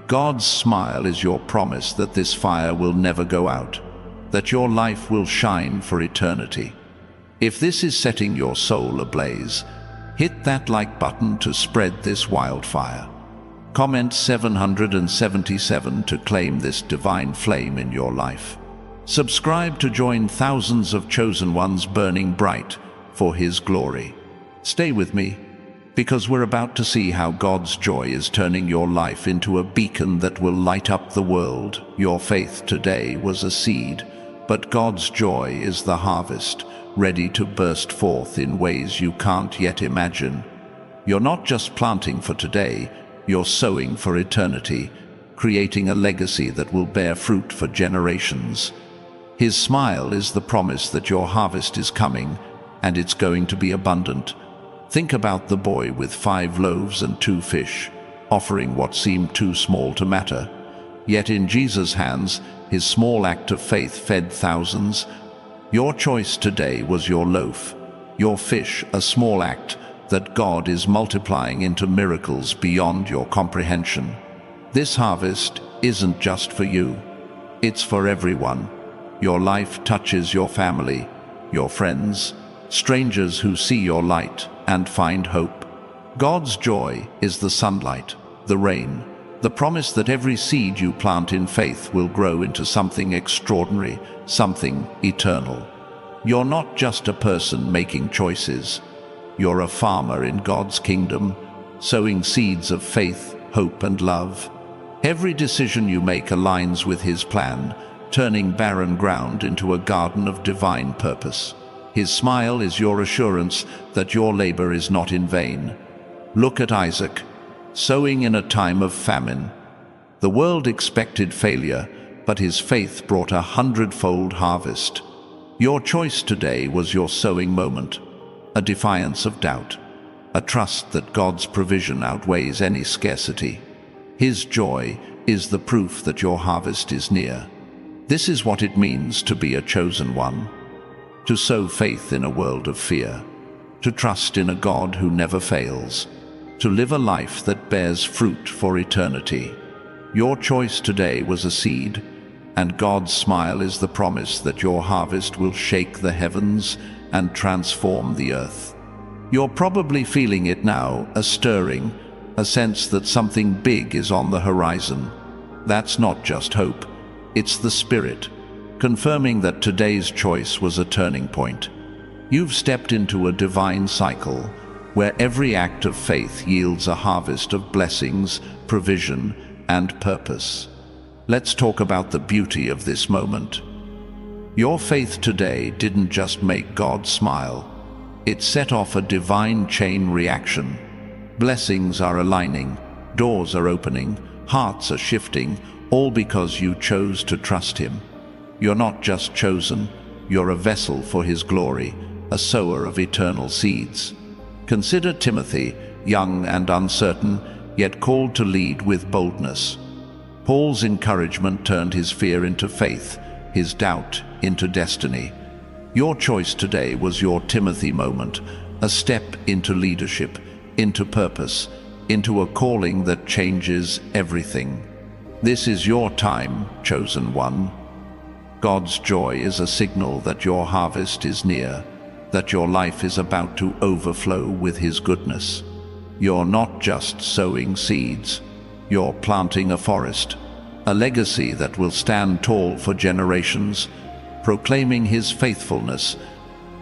God's smile is your promise that this fire will never go out, that your life will shine for eternity. If this is setting your soul ablaze, hit that like button to spread this wildfire. Comment 777 to claim this divine flame in your life. Subscribe to join thousands of chosen ones burning bright for His glory. Stay with me, because we're about to see how God's joy is turning your life into a beacon that will light up the world. Your faith today was a seed, but God's joy is the harvest, ready to burst forth in ways you can't yet imagine. You're not just planting for today, you're sowing for eternity, creating a legacy that will bear fruit for generations. His smile is the promise that your harvest is coming, and it's going to be abundant. Think about the boy with 5 loaves and 2 fish, offering what seemed too small to matter. Yet in Jesus' hands, His small act of faith fed thousands. Your choice today was your loaf, your fish, a small act that God is multiplying into miracles beyond your comprehension. This harvest isn't just for you, it's for everyone. Your life touches your family, your friends, strangers who see your light and find hope. God's joy is the sunlight, the rain, the promise that every seed you plant in faith will grow into something extraordinary, something eternal. You're not just a person making choices. You're a farmer in God's kingdom, sowing seeds of faith, hope, and love. Every decision you make aligns with His plan, turning barren ground into a garden of divine purpose. His smile is your assurance that your labor is not in vain. Look at Isaac, sowing in a time of famine. The world expected failure, but his faith brought a 100-fold harvest. Your choice today was your sowing moment, a defiance of doubt, a trust that God's provision outweighs any scarcity. His joy is the proof that your harvest is near. This is what it means to be a chosen one, to sow faith in a world of fear, to trust in a God who never fails, to live a life that bears fruit for eternity. Your choice today was a seed, and God's smile is the promise that your harvest will shake the heavens and transform the earth. You're probably feeling it now, a stirring, a sense that something big is on the horizon. That's not just hope, it's the Spirit, confirming that today's choice was a turning point. You've stepped into a divine cycle where every act of faith yields a harvest of blessings, provision, and purpose. Let's talk about the beauty of this moment. Your faith today didn't just make God smile. It set off a divine chain reaction. Blessings are aligning, doors are opening, hearts are shifting, all because you chose to trust Him. You're not just chosen, you're a vessel for His glory, a sower of eternal seeds. Consider Timothy, young and uncertain, yet called to lead with boldness. Paul's encouragement turned his fear into faith, his doubt into destiny. Your choice today was your Timothy moment, a step into leadership, into purpose, into a calling that changes everything. This is your time, chosen one. God's joy is a signal that your harvest is near, that your life is about to overflow with His goodness. You're not just sowing seeds, you're planting a forest, a legacy that will stand tall for generations, proclaiming His faithfulness.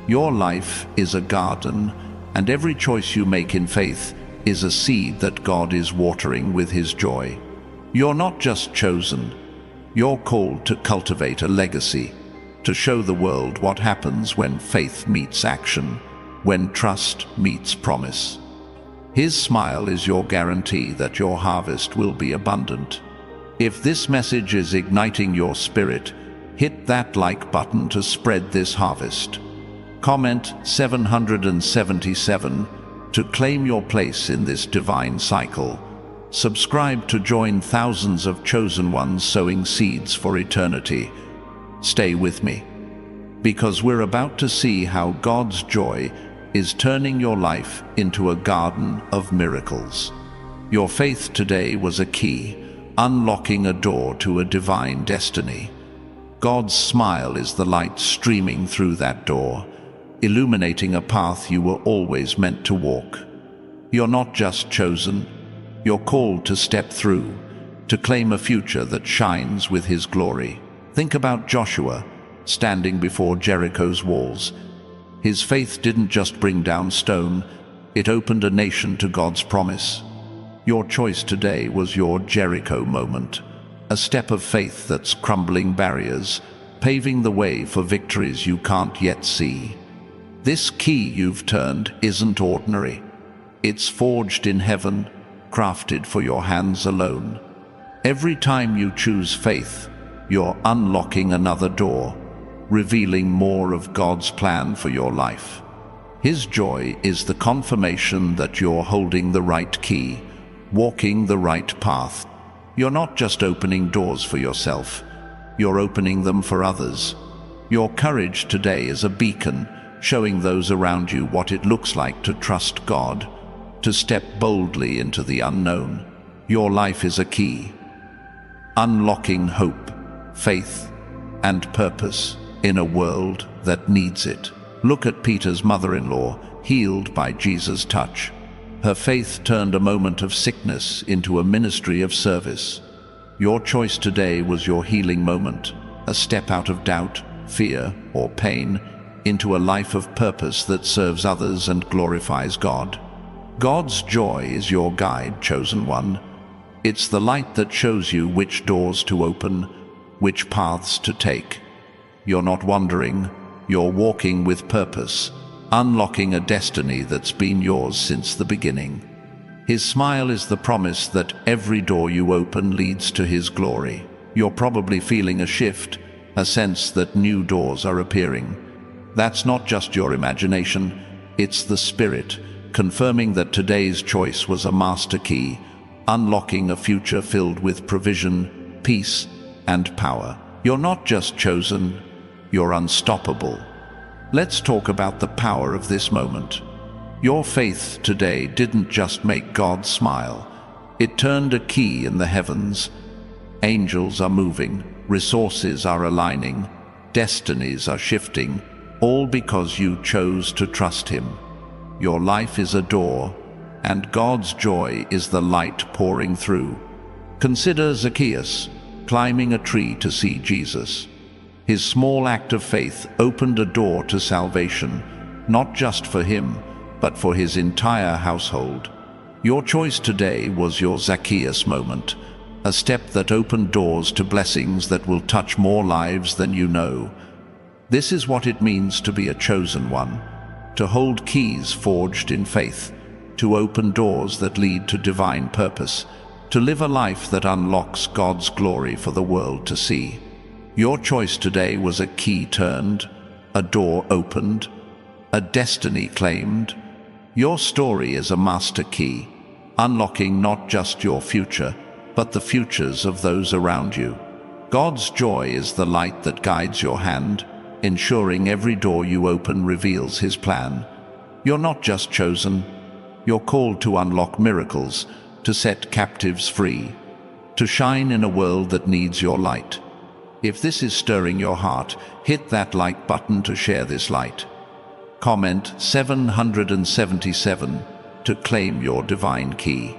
Your life is a garden, and every choice you make in faith is a seed that God is watering with His joy. You're not just chosen, you're called to cultivate a legacy, to show the world what happens when faith meets action, when trust meets promise. His smile is your guarantee that your harvest will be abundant. If this message is igniting your spirit, hit that like button to spread this harvest. Comment 777 to claim your place in this divine cycle. Subscribe to join thousands of chosen ones sowing seeds for eternity. Stay with me, because we're about to see how God's joy is turning your life into a garden of miracles. Your faith today was a key, unlocking a door to a divine destiny. God's smile is the light streaming through that door, illuminating a path you were always meant to walk. You're not just chosen, you're called to step through, to claim a future that shines with His glory. Think about Joshua, standing before Jericho's walls. His faith didn't just bring down stone, it opened a nation to God's promise. Your choice today was your Jericho moment, a step of faith that's crumbling barriers, paving the way for victories you can't yet see. This key you've turned isn't ordinary. It's forged in heaven, crafted for your hands alone. Every time you choose faith, you're unlocking another door, revealing more of God's plan for your life. His joy is the confirmation that you're holding the right key, walking the right path. You're not just opening doors for yourself, you're opening them for others. Your courage today is a beacon, showing those around you what it looks like to trust God, to step boldly into the unknown. Your life is a key, unlocking hope, faith, and purpose in a world that needs it. Look at Peter's mother-in-law, healed by Jesus' touch. Her faith turned a moment of sickness into a ministry of service. Your choice today was your healing moment, a step out of doubt, fear, or pain, into a life of purpose that serves others and glorifies God. God's joy is your guide, chosen one. It's the light that shows you which doors to open, which paths to take. You're not wandering, you're walking with purpose, unlocking a destiny that's been yours since the beginning. His smile is the promise that every door you open leads to His glory. You're probably feeling a shift, a sense that new doors are appearing. That's not just your imagination, it's the Spirit, confirming that today's choice was a master key, unlocking a future filled with provision, peace, and power. You're not just chosen, you're unstoppable. Let's talk about the power of this moment. Your faith today didn't just make God smile. It turned a key in the heavens. Angels are moving, resources are aligning, destinies are shifting, all because you chose to trust Him. Your life is a door, and God's joy is the light pouring through. Consider Zacchaeus climbing a tree to see Jesus. His small act of faith opened a door to salvation, not just for him, but for his entire household. Your choice today was your Zacchaeus moment, a step that opened doors to blessings that will touch more lives than you know. This is what it means to be a chosen one, to hold keys forged in faith, to open doors that lead to divine purpose, to live a life that unlocks God's glory for the world to see. Your choice today was a key turned, a door opened, a destiny claimed. Your story is a master key, unlocking not just your future, but the futures of those around you. God's joy is the light that guides your hand, ensuring every door you open reveals His plan. You're not just chosen, you're called to unlock miracles, to set captives free, to shine in a world that needs your light. If this is stirring your heart, hit that like button to share this light. Comment 777 to claim your divine key.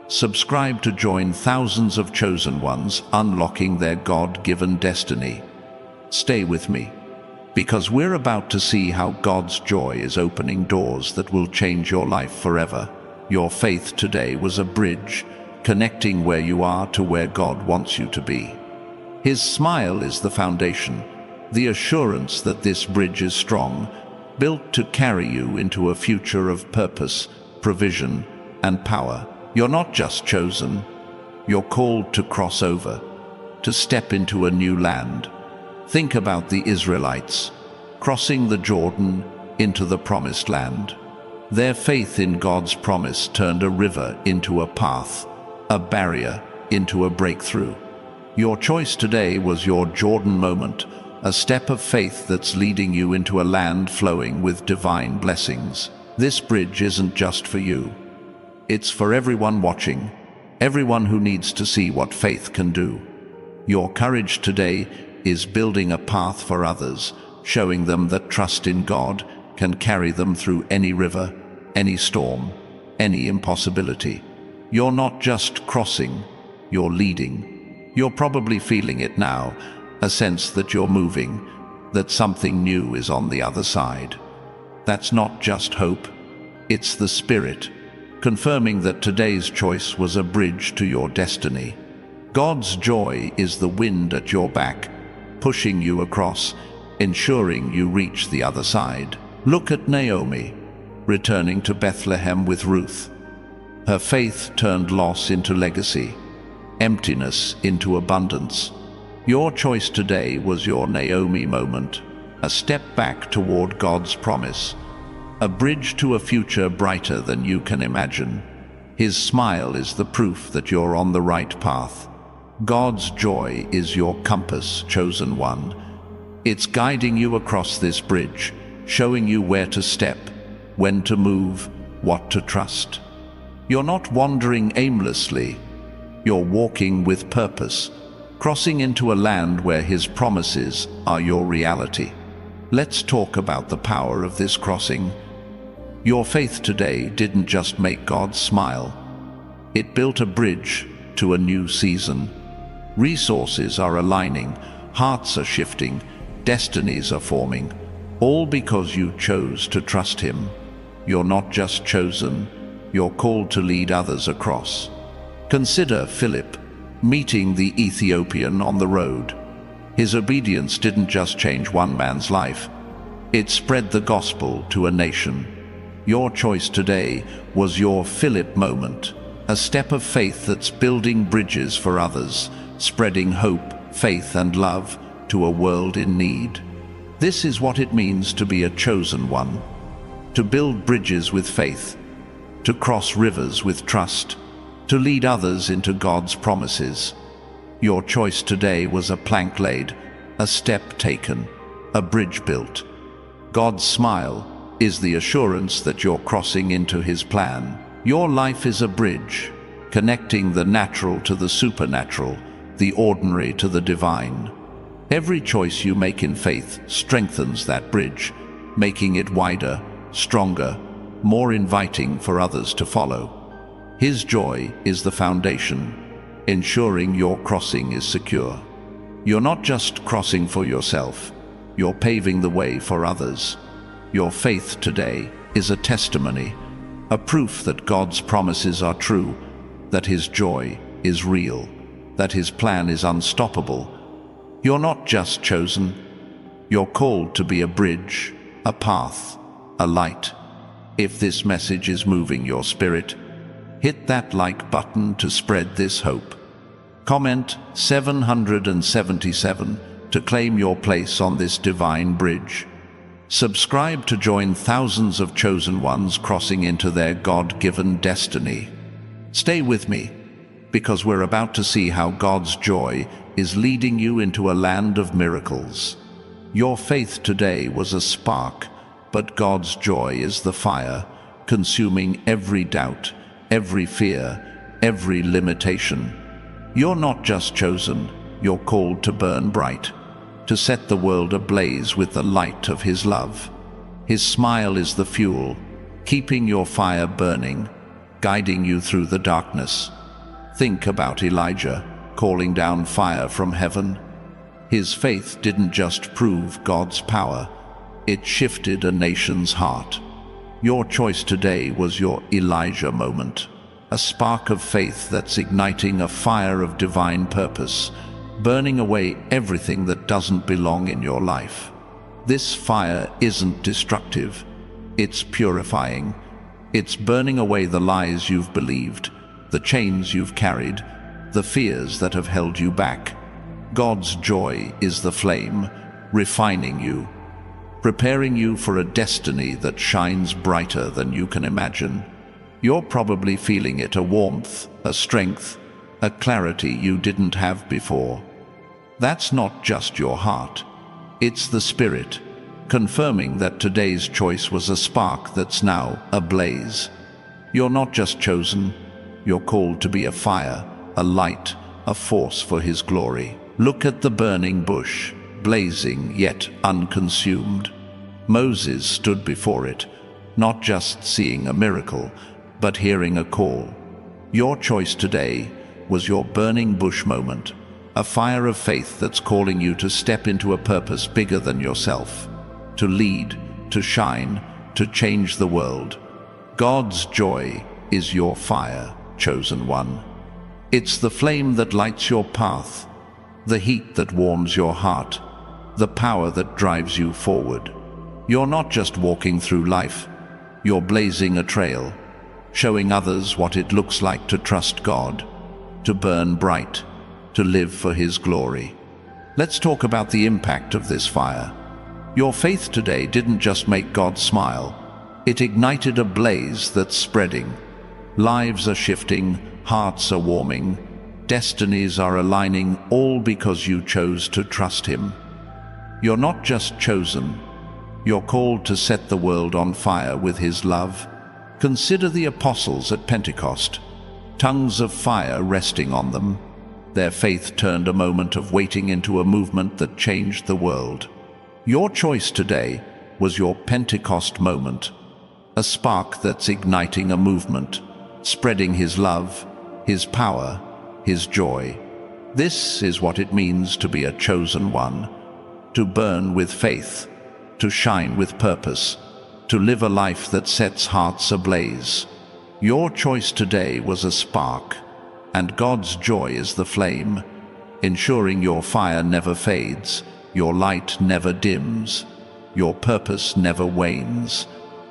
Subscribe to join thousands of chosen ones unlocking their God-given destiny. Stay with me, because we're about to see how God's joy is opening doors that will change your life forever. Your faith today was a bridge, connecting where you are to where God wants you to be. His smile is the foundation, the assurance that this bridge is strong, built to carry you into a future of purpose, provision, and power. You're not just chosen, you're called to cross over, to step into a new land. Think about the Israelites, crossing the Jordan into the promised land. Their faith in God's promise turned a river into a path, a barrier into a breakthrough. Your choice today was your Jordan moment, a step of faith that's leading you into a land flowing with divine blessings. This bridge isn't just for you. It's for everyone watching, everyone who needs to see what faith can do. Your courage today is building a path for others, showing them that trust in God can carry them through any river, any storm, any impossibility. You're not just crossing, you're leading. You're probably feeling it now, a sense that you're moving, that something new is on the other side. That's not just hope, it's the Spirit, confirming that today's choice was a bridge to your destiny. God's joy is the wind at your back, pushing you across, ensuring you reach the other side. Look at Naomi, returning to Bethlehem with Ruth. Her faith turned loss into legacy, emptiness into abundance. Your choice today was your Naomi moment, a step back toward God's promise, a bridge to a future brighter than you can imagine. His smile is the proof that you're on the right path. God's joy is your compass, chosen one. It's guiding you across this bridge, showing you where to step, when to move, what to trust. You're not wandering aimlessly. You're walking with purpose, crossing into a land where His promises are your reality. Let's talk about the power of this crossing. Your faith today didn't just make God smile. It built a bridge to a new season. Resources are aligning, hearts are shifting, destinies are forming, all because you chose to trust Him. You're not just chosen, you're called to lead others across. Consider Philip meeting the Ethiopian on the road. His obedience didn't just change one man's life, it spread the gospel to a nation. Your choice today was your Philip moment, a step of faith that's building bridges for others, spreading hope, faith, and love to a world in need. This is what it means to be a chosen one, to build bridges with faith, to cross rivers with trust, to lead others into God's promises. Your choice today was a plank laid, a step taken, a bridge built. God's smile, is the assurance that you're crossing into His plan. Your life is a bridge, connecting the natural to the supernatural, the ordinary to the divine. Every choice you make in faith strengthens that bridge, making it wider, stronger, more inviting for others to follow. His joy is the foundation, ensuring your crossing is secure. You're not just crossing for yourself, you're paving the way for others. Your faith today is a testimony, a proof that God's promises are true, that His joy is real, that His plan is unstoppable. You're not just chosen, you're called to be a bridge, a path, a light. If this message is moving your spirit, hit that like button to spread this hope. Comment 777 to claim your place on this divine bridge. Subscribe to join thousands of chosen ones crossing into their God-given destiny. Stay with me, because we're about to see how God's joy is leading you into a land of miracles. Your faith today was a spark, but God's joy is the fire, consuming every doubt, every fear, every limitation. You're not just chosen, you're called to burn bright, to set the world ablaze with the light of His love. His smile is the fuel, keeping your fire burning, guiding you through the darkness. Think about Elijah, calling down fire from heaven. His faith didn't just prove God's power, it shifted a nation's heart. Your choice today was your Elijah moment, a spark of faith that's igniting a fire of divine purpose, burning away everything that doesn't belong in your life. This fire isn't destructive, it's purifying. It's burning away the lies you've believed, the chains you've carried, the fears that have held you back. God's joy is the flame, refining you, preparing you for a destiny that shines brighter than you can imagine. You're probably feeling it, a warmth, a strength, a clarity you didn't have before. That's not just your heart, it's the Spirit, confirming that today's choice was a spark that's now ablaze. You're not just chosen, you're called to be a fire, a light, a force for His glory. Look at the burning bush, blazing yet unconsumed. Moses stood before it, not just seeing a miracle, but hearing a call. Your choice today was your burning bush moment, a fire of faith that's calling you to step into a purpose bigger than yourself, to lead, to shine, to change the world. God's joy is your fire, chosen one. It's the flame that lights your path, the heat that warms your heart, the power that drives you forward. You're not just walking through life, you're blazing a trail, showing others what it looks like to trust God, to burn bright, to live for His glory. Let's talk about the impact of this fire. Your faith today didn't just make God smile, it ignited a blaze that's spreading. Lives are shifting, hearts are warming, destinies are aligning, all because you chose to trust Him. You're not just chosen, you're called to set the world on fire with His love. Consider the apostles at Pentecost, tongues of fire resting on them. Their faith turned a moment of waiting into a movement that changed the world. Your choice today was your Pentecost moment, a spark that's igniting a movement, spreading His love, His power, His joy. This is what it means to be a chosen one, to burn with faith, to shine with purpose, to live a life that sets hearts ablaze. Your choice today was a spark, and God's joy is the flame, ensuring your fire never fades, your light never dims, your purpose never wanes.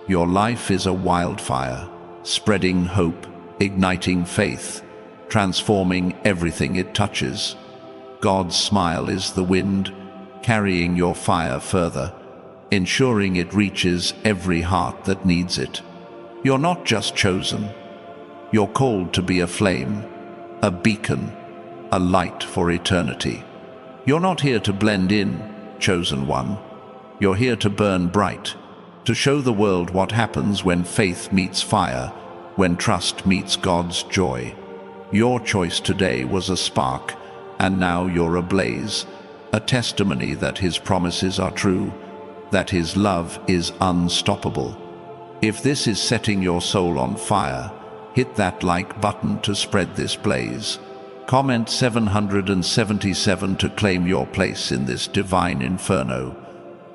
Your life is a wildfire, spreading hope, igniting faith, transforming everything it touches. God's smile is the wind, carrying your fire further, ensuring it reaches every heart that needs it. You're not just chosen, you're called to be a flame, a beacon, a light for eternity. You're not here to blend in, chosen one. You're here to burn bright, to show the world what happens when faith meets fire, when trust meets God's joy. Your choice today was a spark, and now you're ablaze, a testimony that His promises are true, that His love is unstoppable. If this is setting your soul on fire, hit that like button to spread this blaze. Comment 777 to claim your place in this divine inferno.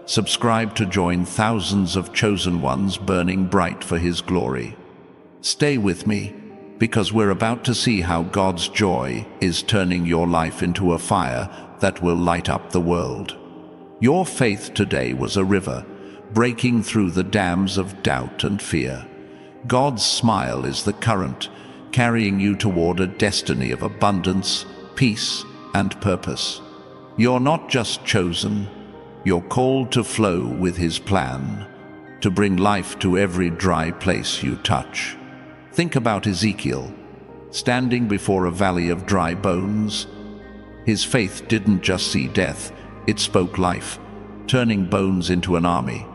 Subscribe to join thousands of chosen ones burning bright for His glory. Stay with me, because we're about to see how God's joy is turning your life into a fire that will light up the world. Your faith today was a river, breaking through the dams of doubt and fear. God's smile is the current, carrying you toward a destiny of abundance, peace, and purpose. You're not just chosen, you're called to flow with His plan, to bring life to every dry place you touch. Think about Ezekiel, standing before a valley of dry bones. His faith didn't just see death, it spoke life, turning bones into an army.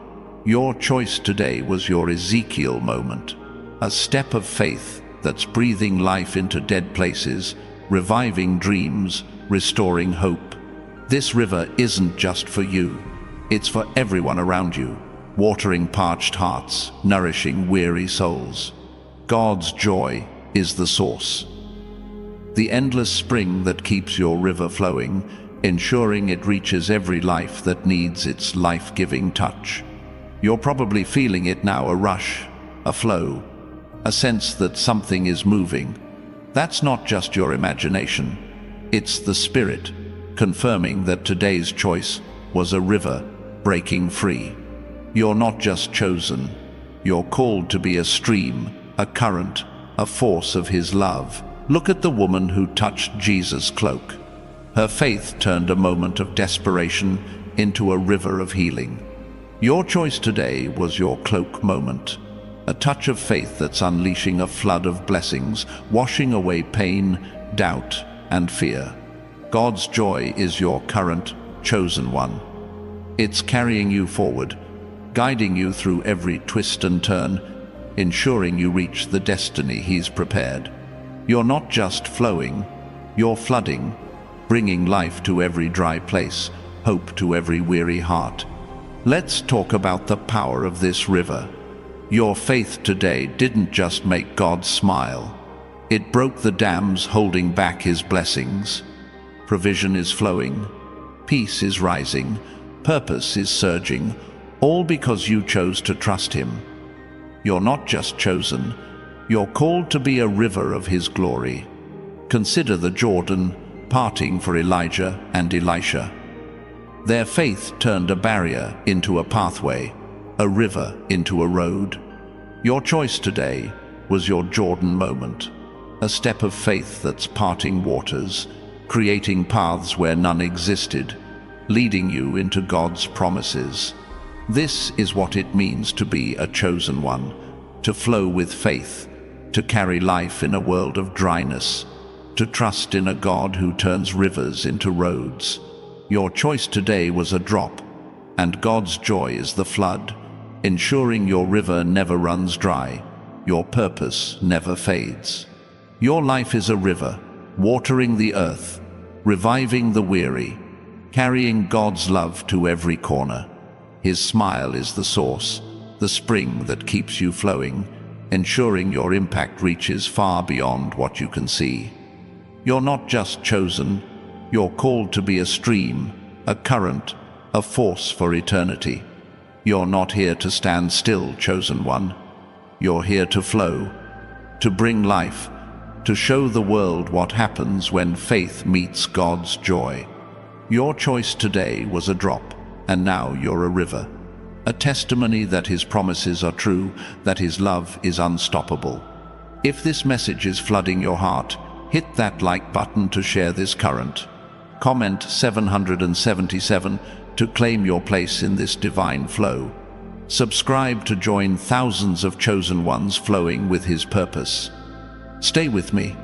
Your choice today was your Ezekiel moment, a step of faith that's breathing life into dead places, reviving dreams, restoring hope. This river isn't just for you, it's for everyone around you, watering parched hearts, nourishing weary souls. God's joy is the source, the endless spring that keeps your river flowing, ensuring it reaches every life that needs its life-giving touch. You're probably feeling it now, a rush, a flow, a sense that something is moving. That's not just your imagination, it's the Spirit, confirming that today's choice was a river breaking free. You're not just chosen, you're called to be a stream, a current, a force of His love. Look at the woman who touched Jesus' cloak. Her faith turned a moment of desperation into a river of healing. Your choice today was your cloak moment, a touch of faith that's unleashing a flood of blessings, washing away pain, doubt, and fear. God's joy is your current, chosen one. It's carrying you forward, guiding you through every twist and turn, ensuring you reach the destiny He's prepared. You're not just flowing, you're flooding, bringing life to every dry place, hope to every weary heart. Let's talk about the power of this river. Your faith today didn't just make God smile. It broke the dams holding back His blessings. Provision is flowing, peace is rising, purpose is surging, all because you chose to trust Him. You're not just chosen, you're called to be a river of His glory. Consider the Jordan parting for Elijah and Elisha. Their faith turned a barrier into a pathway, a river into a road. Your choice today was your Jordan moment, a step of faith that's parting waters, creating paths where none existed, leading you into God's promises. This is what it means to be a chosen one, to flow with faith, to carry life in a world of dryness, to trust in a God who turns rivers into roads. Your choice today was a drop, and God's joy is the flood, ensuring your river never runs dry, your purpose never fades. Your life is a river, watering the earth, reviving the weary, carrying God's love to every corner. His smile is the source, the spring that keeps you flowing, ensuring your impact reaches far beyond what you can see. You're not just chosen, you're called to be a stream, a current, a force for eternity. You're not here to stand still, chosen one. You're here to flow, to bring life, to show the world what happens when faith meets God's joy. Your choice today was a drop, and now you're a river, a testimony that His promises are true, that His love is unstoppable. If this message is flooding your heart, hit that like button to share this current. Comment 777 to claim your place in this divine flow. Subscribe to join thousands of chosen ones flowing with His purpose. Stay with me,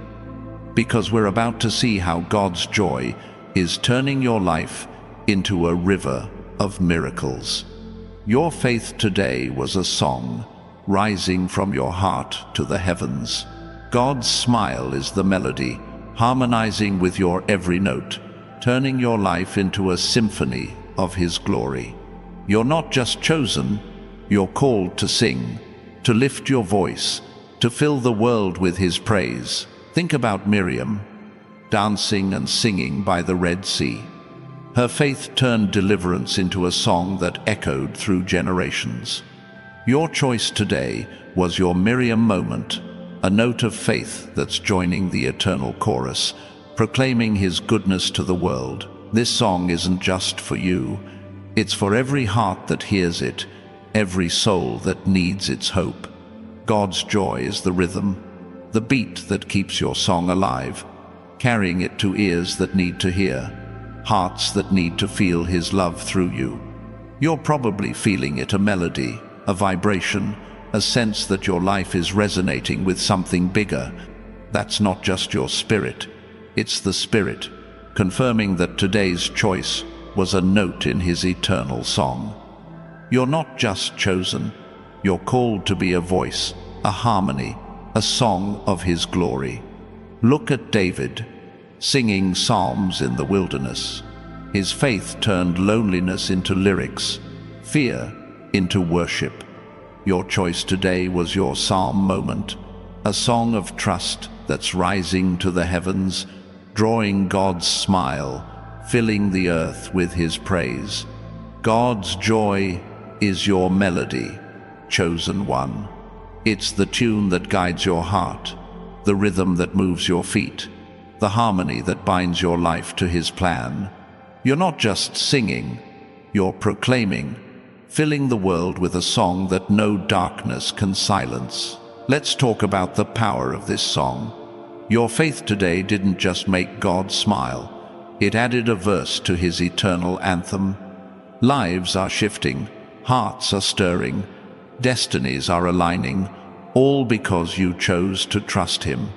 because we're about to see how God's joy is turning your life into a river of miracles. Your faith today was a song, rising from your heart to the heavens. God's smile is the melody, harmonizing with your every note, turning your life into a symphony of His glory. You're not just chosen, you're called to sing, to lift your voice, to fill the world with His praise. Think about Miriam, dancing and singing by the Red Sea. Her faith turned deliverance into a song that echoed through generations. Your choice today was your Miriam moment, a note of faith that's joining the eternal chorus, proclaiming His goodness to the world. This song isn't just for you, it's for every heart that hears it, every soul that needs its hope. God's joy is the rhythm, the beat that keeps your song alive, carrying it to ears that need to hear, hearts that need to feel His love through you. You're probably feeling it, a melody, a vibration, a sense that your life is resonating with something bigger. That's not just your spirit, it's the Spirit, confirming that today's choice was a note in His eternal song. You're not just chosen, you're called to be a voice, a harmony, a song of His glory. Look at David, singing psalms in the wilderness. His faith turned loneliness into lyrics, fear into worship. Your choice today was your psalm moment, a song of trust that's rising to the heavens, drawing God's smile, filling the earth with His praise. God's joy is your melody, chosen one. It's the tune that guides your heart, the rhythm that moves your feet, the harmony that binds your life to His plan. You're not just singing, you're proclaiming, filling the world with a song that no darkness can silence. Let's talk about the power of this song. Your faith today didn't just make God smile, it added a verse to His eternal anthem. Lives are shifting, hearts are stirring, destinies are aligning, all because you chose to trust Him.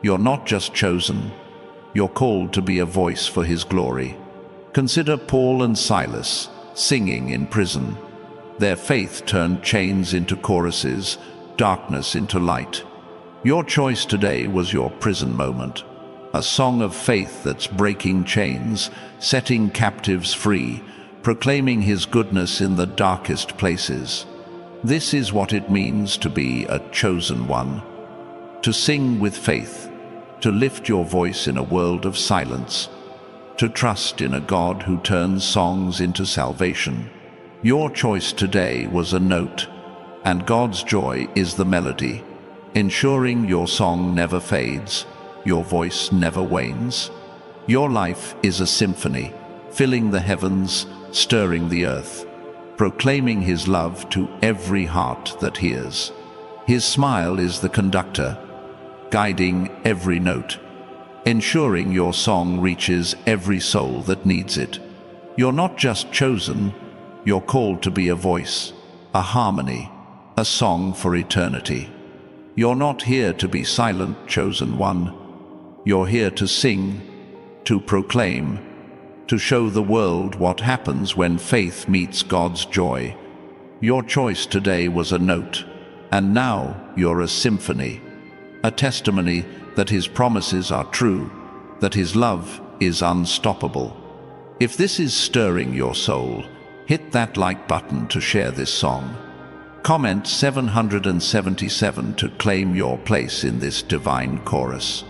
You're not just chosen, you're called to be a voice for His glory. Consider Paul and Silas, singing in prison. Their faith turned chains into choruses, darkness into light. Your choice today was your prison moment, a song of faith that's breaking chains, setting captives free, proclaiming His goodness in the darkest places. This is what it means to be a chosen one, to sing with faith, to lift your voice in a world of silence, to trust in a God who turns songs into salvation. Your choice today was a note, and God's joy is the melody, ensuring your song never fades, your voice never wanes. Your life is a symphony, filling the heavens, stirring the earth, proclaiming His love to every heart that hears. His smile is the conductor, guiding every note, ensuring your song reaches every soul that needs it. You're not just chosen, you're called to be a voice, a harmony, a song for eternity. You're not here to be silent, chosen one. You're here to sing, to proclaim, to show the world what happens when faith meets God's joy. Your choice today was a note, and now you're a symphony, a testimony that His promises are true, that His love is unstoppable. If this is stirring your soul, hit that like button to share this song. Comment 777 to claim your place in this divine chorus.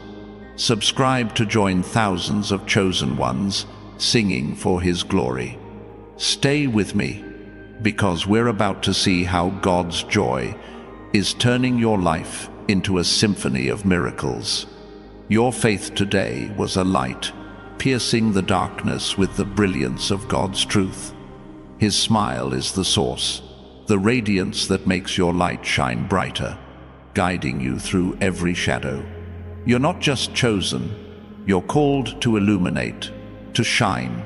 Subscribe to join thousands of chosen ones singing for His glory. Stay with me, because we're about to see how God's joy is turning your life into a symphony of miracles. Your faith today was a light, piercing the darkness with the brilliance of God's truth. His smile is the source, the radiance that makes your light shine brighter, guiding you through every shadow. You're not just chosen, you're called to illuminate, to shine,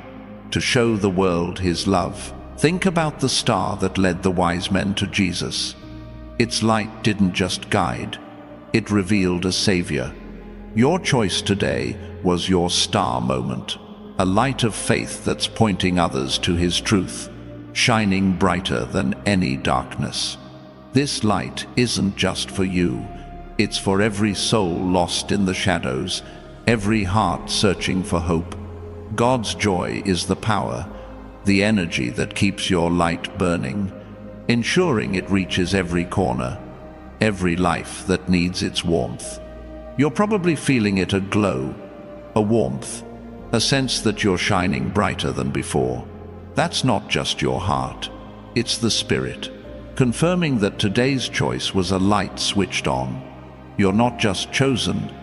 to show the world His love. Think about the star that led the wise men to Jesus. Its light didn't just guide, it revealed a Savior. Your choice today was your star moment, a light of faith that's pointing others to His truth, shining brighter than any darkness. This light isn't just for you. It's for every soul lost in the shadows, every heart searching for hope. God's joy is the power, the energy that keeps your light burning, ensuring it reaches every corner, every life that needs its warmth. You're probably feeling it aglow, a warmth, a sense that you're shining brighter than before. That's not just your heart, it's the Spirit, confirming that today's choice was a light switched on. You're not just chosen,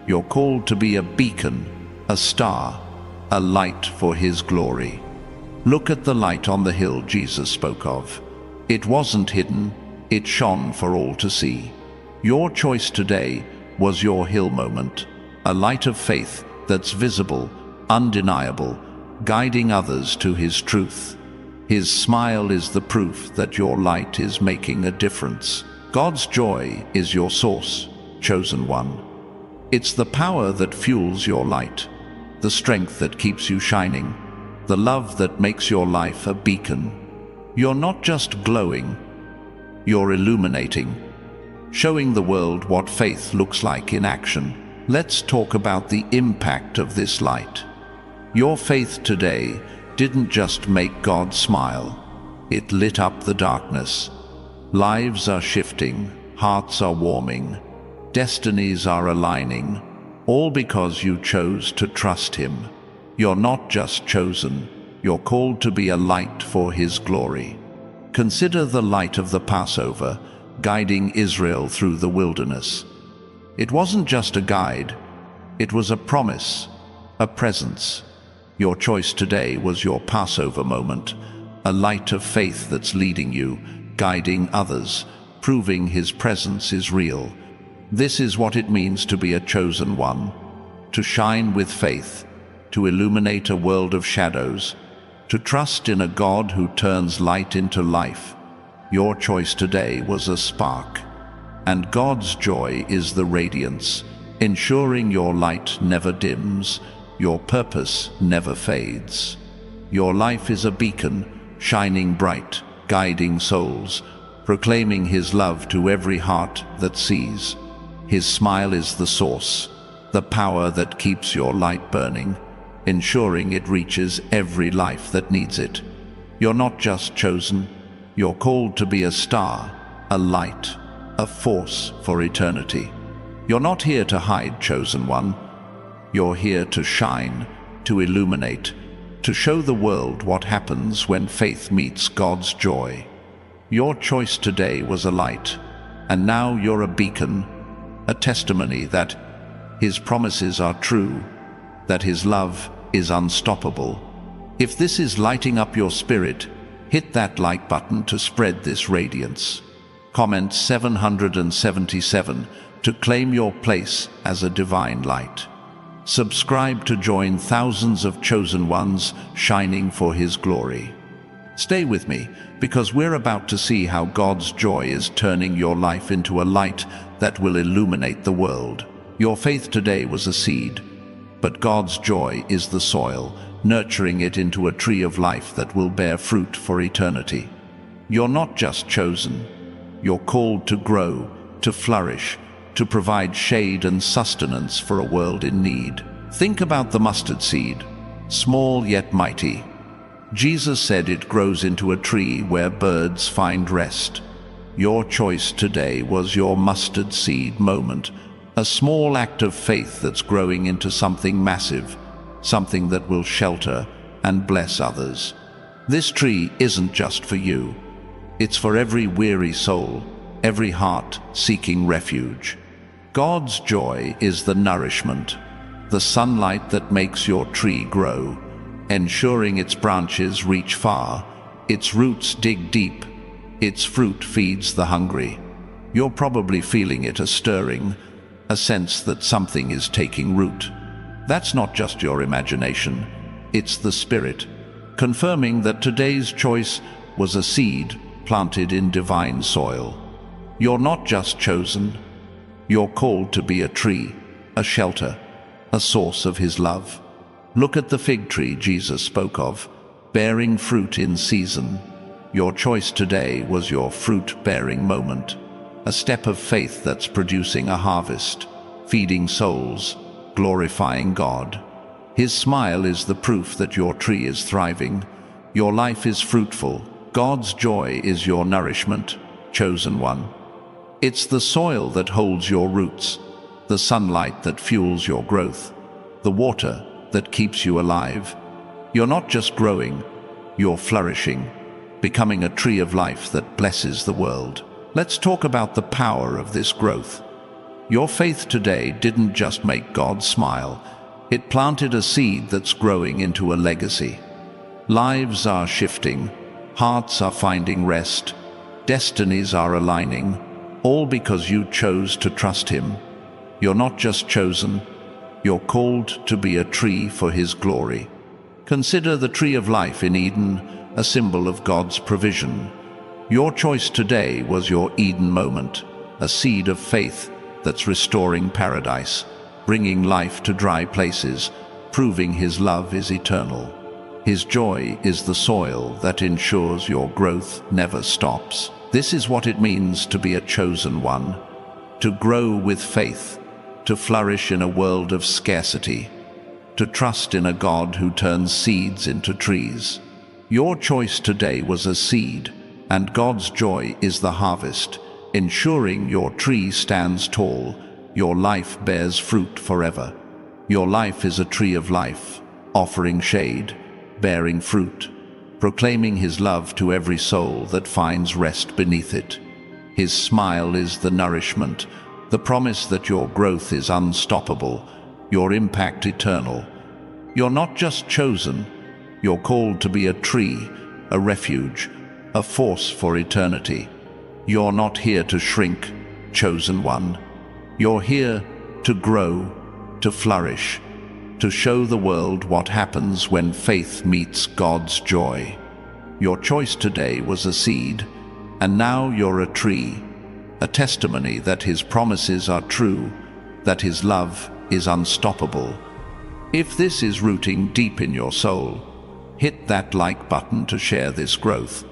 you're called to be a beacon, a star, a light for His glory. Look at the light on the hill Jesus spoke of. It wasn't hidden, it shone for all to see. Your choice today was your hill moment, a light of faith that's visible, undeniable, guiding others to His truth. His smile is the proof that your light is making a difference. God's joy is your source, chosen one. It's the power that fuels your light, the strength that keeps you shining, the love that makes your life a beacon. You're not just glowing, you're illuminating, showing the world what faith looks like in action. Let's talk about the impact of this light. Your faith today didn't just make God smile, it lit up the darkness. Lives are shifting, hearts are warming, destinies are aligning, all because you chose to trust Him. You're not just chosen, you're called to be a light for His glory. Consider the light of the Passover, guiding Israel through the wilderness. It wasn't just a guide, it was a promise, a presence. Your choice today was your Passover moment, a light of faith that's leading you, guiding others, proving His presence is real. This is what it means to be a chosen one, to shine with faith, to illuminate a world of shadows, to trust in a God who turns light into life. Your choice today was a spark, and God's joy is the radiance, ensuring your light never dims, your purpose never fades. Your life is a beacon, shining bright, guiding souls, proclaiming His love to every heart that sees. His smile is the source, the power that keeps your light burning, ensuring it reaches every life that needs it. You're not just chosen, you're called to be a star, a light, a force for eternity. You're not here to hide, chosen one. You're here to shine, to illuminate, to show the world what happens when faith meets God's joy. Your choice today was a light, and now you're a beacon, a testimony that His promises are true, that His love is unstoppable. If this is lighting up your spirit, hit that like button to spread this radiance. Comment 777 to claim your place as a divine light. Subscribe to join thousands of chosen ones shining for His glory. Stay with me, because we're about to see how God's joy is turning your life into a light that will illuminate the world. Your faith today was a seed, but God's joy is the soil, nurturing it into a tree of life that will bear fruit for eternity. You're not just chosen, you're called to grow, to flourish, to provide shade and sustenance for a world in need. Think about the mustard seed, small yet mighty. Jesus said it grows into a tree where birds find rest. Your choice today was your mustard seed moment, a small act of faith that's growing into something massive, something that will shelter and bless others. This tree isn't just for you. It's for every weary soul, every heart seeking refuge. God's joy is the nourishment, the sunlight that makes your tree grow, ensuring its branches reach far, its roots dig deep, its fruit feeds the hungry. You're probably feeling it stirring, a sense that something is taking root. That's not just your imagination, it's the Spirit, confirming that today's choice was a seed planted in divine soil. You're not just chosen, you're called to be a tree, a shelter, a source of His love. Look at the fig tree Jesus spoke of, bearing fruit in season. Your choice today was your fruit-bearing moment, a step of faith that's producing a harvest, feeding souls, glorifying God. His smile is the proof that your tree is thriving, your life is fruitful, God's joy is your nourishment, chosen one. It's the soil that holds your roots, the sunlight that fuels your growth, the water that keeps you alive. You're not just growing, you're flourishing, becoming a tree of life that blesses the world. Let's talk about the power of this growth. Your faith today didn't just make God smile, it planted a seed that's growing into a legacy. Lives are shifting, hearts are finding rest, destinies are aligning, all because you chose to trust Him. You're not just chosen, you're called to be a tree for His glory. Consider the tree of life in Eden, a symbol of God's provision. Your choice today was your Eden moment, a seed of faith that's restoring paradise, bringing life to dry places, proving His love is eternal. His joy is the soil that ensures your growth never stops. This is what it means to be a chosen one, to grow with faith, to flourish in a world of scarcity, to trust in a God who turns seeds into trees. Your choice today was a seed, and God's joy is the harvest, ensuring your tree stands tall, your life bears fruit forever. Your life is a tree of life, offering shade, bearing fruit, proclaiming His love to every soul that finds rest beneath it. His smile is the nourishment, the promise that your growth is unstoppable, your impact eternal. You're not just chosen, you're called to be a tree, a refuge, a force for eternity. You're not here to shrink, chosen one. You're here to grow, to flourish, to show the world what happens when faith meets God's joy. Your choice today was a seed, and now you're a tree, a testimony that His promises are true, that His love is unstoppable. If this is rooting deep in your soul, hit that like button to share this growth.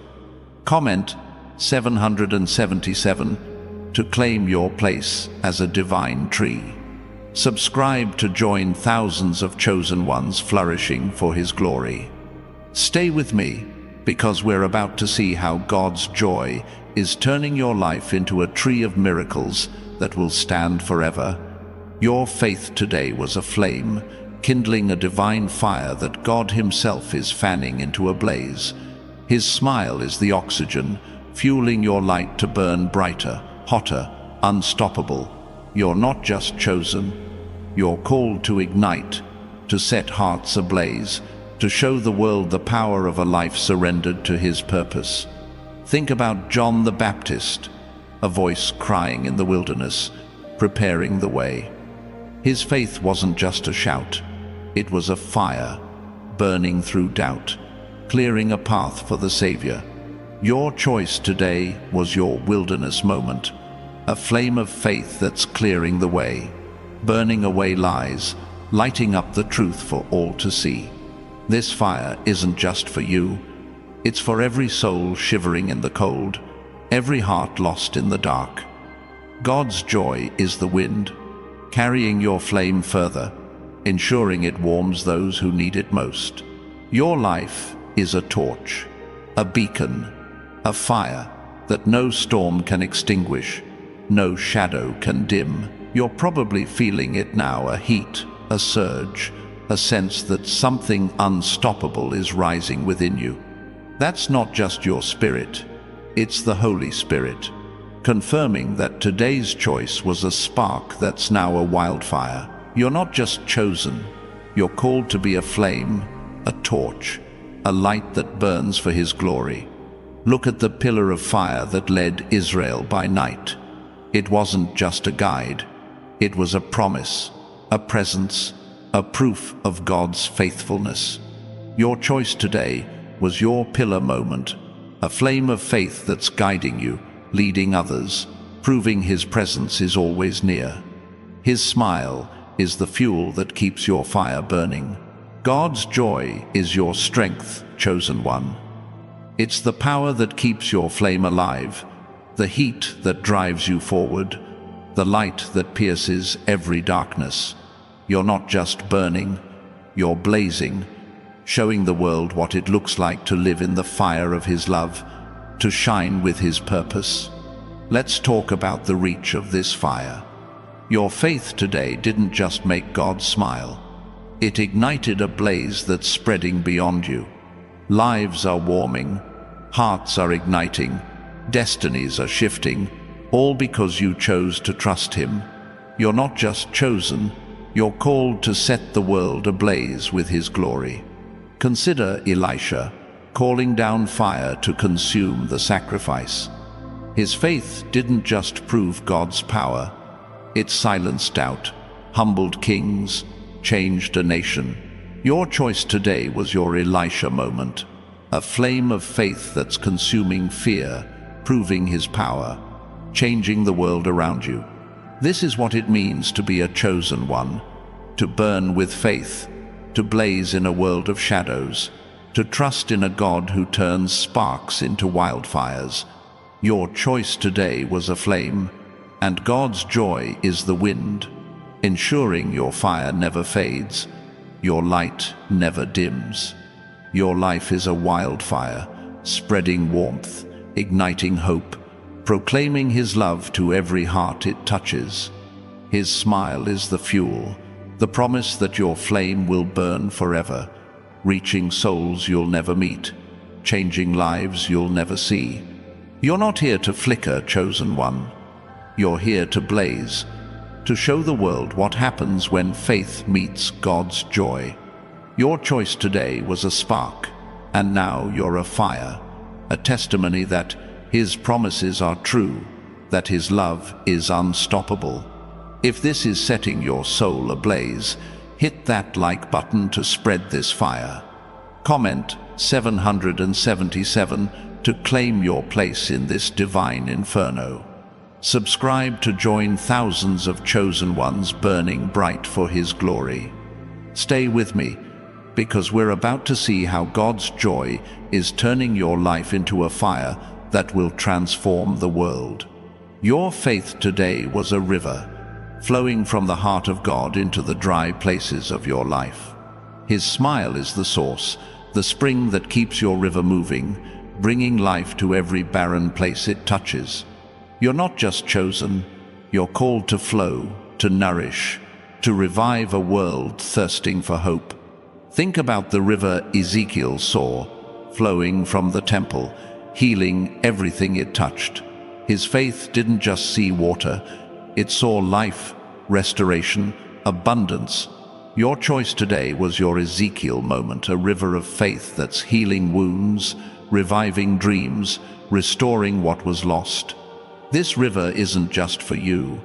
Comment 777 to claim your place as a divine tree. Subscribe to join thousands of chosen ones flourishing for His glory. Stay with me, because we're about to see how God's joy is turning your life into a tree of miracles that will stand forever. Your faith today was a flame, kindling a divine fire that God Himself is fanning into a blaze. His smile is the oxygen, fueling your light to burn brighter, hotter, unstoppable. You're not just chosen, you're called to ignite, to set hearts ablaze, to show the world the power of a life surrendered to His purpose. Think about John the Baptist, a voice crying in the wilderness, preparing the way. His faith wasn't just a shout, it was a fire, burning through doubt, clearing a path for the Savior. Your choice today was your wilderness moment, a flame of faith that's clearing the way, burning away lies, lighting up the truth for all to see. This fire isn't just for you, it's for every soul shivering in the cold, every heart lost in the dark. God's joy is the wind, carrying your flame further, ensuring it warms those who need it most. Your life is a torch, a beacon, a fire that no storm can extinguish, no shadow can dim. You're probably feeling it now, a heat, a surge, a sense that something unstoppable is rising within you. That's not just your spirit, it's the Holy Spirit, confirming that today's choice was a spark that's now a wildfire. You're not just chosen, you're called to be a flame, a torch, a light that burns for His glory. Look at the pillar of fire that led Israel by night. It wasn't just a guide, it was a promise, a presence, a proof of God's faithfulness. Your choice today was your pillar moment, a flame of faith that's guiding you, leading others, proving His presence is always near. His smile is the fuel that keeps your fire burning. God's joy is your strength, chosen one. It's the power that keeps your flame alive, the heat that drives you forward, the light that pierces every darkness. You're not just burning, you're blazing, showing the world what it looks like to live in the fire of His love, to shine with His purpose. Let's talk about the reach of this fire. Your faith today didn't just make God smile. It ignited a blaze that's spreading beyond you. Lives are warming, hearts are igniting, destinies are shifting, all because you chose to trust Him. You're not just chosen, you're called to set the world ablaze with His glory. Consider Elisha, calling down fire to consume the sacrifice. His faith didn't just prove God's power, it silenced doubt, humbled kings, changed a nation. Your choice today was your Elisha moment, a flame of faith that's consuming fear, proving His power, changing the world around you. This is what it means to be a chosen one, to burn with faith, to blaze in a world of shadows, to trust in a God who turns sparks into wildfires. Your choice today was a flame, and God's joy is the wind, ensuring your fire never fades, your light never dims. Your life is a wildfire, spreading warmth, igniting hope, proclaiming His love to every heart it touches. His smile is the fuel, the promise that your flame will burn forever, reaching souls you'll never meet, changing lives you'll never see. You're not here to flicker, chosen one. You're here to blaze, to show the world what happens when faith meets God's joy. Your choice today was a spark, and now you're a fire, a testimony that His promises are true, that His love is unstoppable. If this is setting your soul ablaze, hit that like button to spread this fire. Comment 777 to claim your place in this divine inferno. Subscribe to join thousands of chosen ones burning bright for His glory. Stay with me, because we're about to see how God's joy is turning your life into a fire that will transform the world. Your faith today was a river, flowing from the heart of God into the dry places of your life. His smile is the source, the spring that keeps your river moving, bringing life to every barren place it touches. You're not just chosen, you're called to flow, to nourish, to revive a world thirsting for hope. Think about the river Ezekiel saw, flowing from the temple, healing everything it touched. His faith didn't just see water, it saw life, restoration, abundance. Your choice today was your Ezekiel moment, a river of faith that's healing wounds, reviving dreams, restoring what was lost. This river isn't just for you.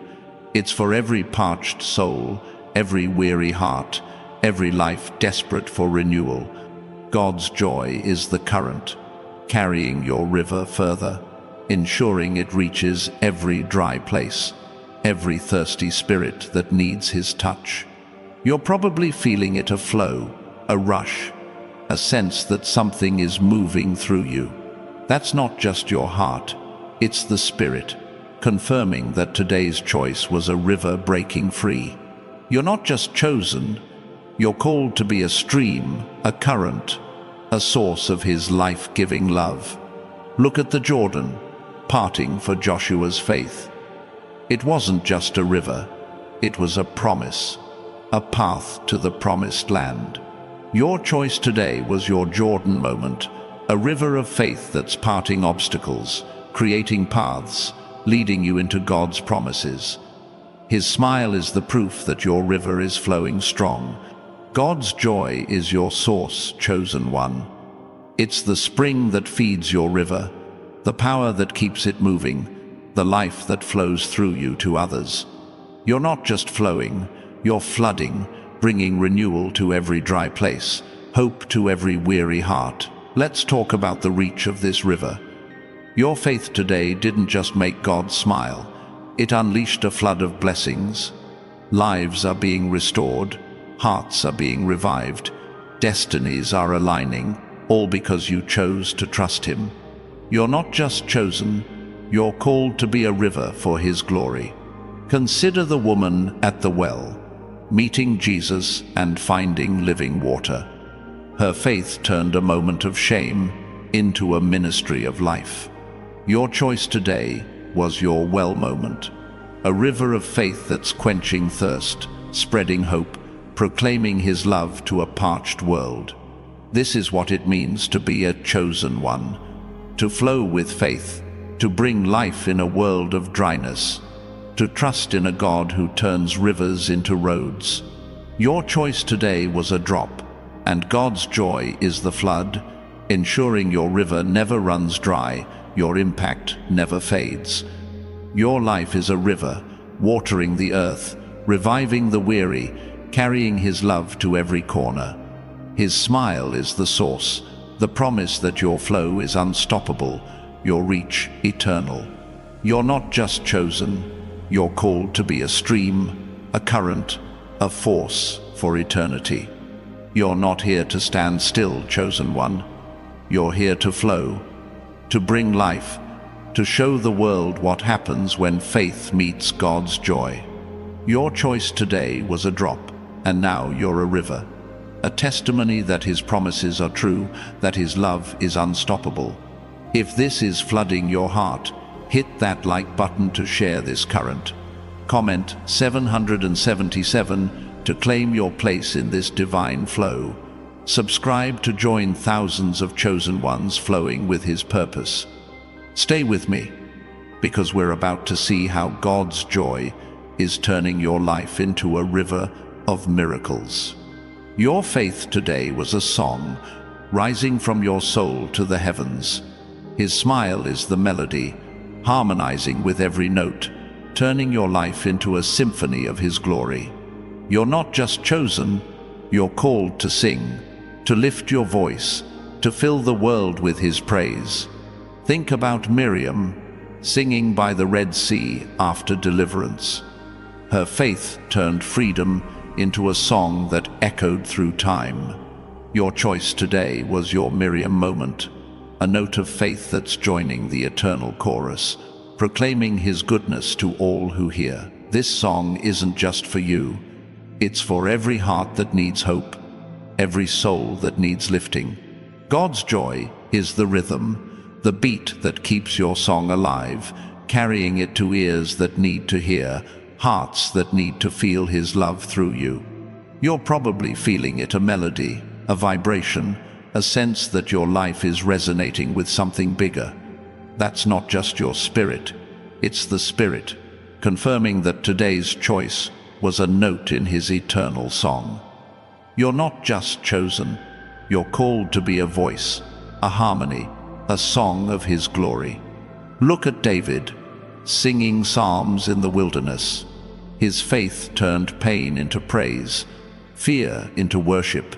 It's for every parched soul, every weary heart, every life desperate for renewal. God's joy is the current, carrying your river further, ensuring it reaches every dry place, every thirsty spirit that needs His touch. You're probably feeling it, a flow, a rush, a sense that something is moving through you. That's not just your heart, it's the Spirit, confirming that today's choice was a river breaking free. You're not just chosen, you're called to be a stream, a current, a source of His life-giving love. Look at the Jordan, parting for Joshua's faith. It wasn't just a river, it was a promise, a path to the promised land. Your choice today was your Jordan moment, a river of faith that's parting obstacles, creating paths, leading you into God's promises. His smile is the proof that your river is flowing strong. God's joy is your source, chosen one. It's the spring that feeds your river, the power that keeps it moving, the life that flows through you to others. You're not just flowing, you're flooding, bringing renewal to every dry place, hope to every weary heart. Let's talk about the reach of this river. Your faith today didn't just make God smile, it unleashed a flood of blessings. Lives are being restored, hearts are being revived, destinies are aligning. all because you chose to trust him. You're not just chosen, you're called to be a river for his glory. Consider the woman at the well, meeting Jesus and finding living water. Her faith turned a moment of shame into a ministry of life. Your choice today was your well moment, a river of faith that's quenching thirst, spreading hope, proclaiming his love to a parched world. This is what it means to be a chosen one, to flow with faith, to bring life in a world of dryness, to trust in a God who turns rivers into roads. Your choice today was a drop, and God's joy is the flood, ensuring your river never runs dry, your impact never fades. Your life is a river, watering the earth, reviving the weary, carrying his love to every corner. His smile is the source, the promise that your flow is unstoppable, your reach eternal. You're not just chosen, you're called to be a stream, a current, a force for eternity. You're not here to stand still, chosen one. You're here to flow, to bring life, to show the world what happens when faith meets God's joy. Your choice today was a drop, and now you're a river, a testimony that his promises are true, that his love is unstoppable. If this is flooding your heart, hit that like button to share this current. Comment 777 to claim your place in this divine flow. Subscribe to join thousands of chosen ones flowing with his purpose. Stay with me, because we're about to see how God's joy is turning your life into a river of miracles. Your faith today was a song, rising from your soul to the heavens. His smile is the melody, harmonizing with every note, turning your life into a symphony of his glory. You're not just chosen, you're called to sing, to lift your voice, to fill the world with his praise. Think about Miriam, singing by the Red Sea after deliverance. Her faith turned freedom into a song that echoed through time. Your choice today was your Miriam moment, a note of faith that's joining the eternal chorus, proclaiming his goodness to all who hear. This song isn't just for you, it's for every heart that needs hope, every soul that needs lifting. God's joy is the rhythm, the beat that keeps your song alive, carrying it to ears that need to hear, hearts that need to feel his love through you. You're probably feeling it, a melody, a vibration, a sense that your life is resonating with something bigger. That's not just your spirit, it's the Spirit, confirming that today's choice was a note in his eternal song. You're not just chosen, you're called to be a voice, a harmony, a song of his glory. Look at David, singing psalms in the wilderness. His faith turned pain into praise, fear into worship.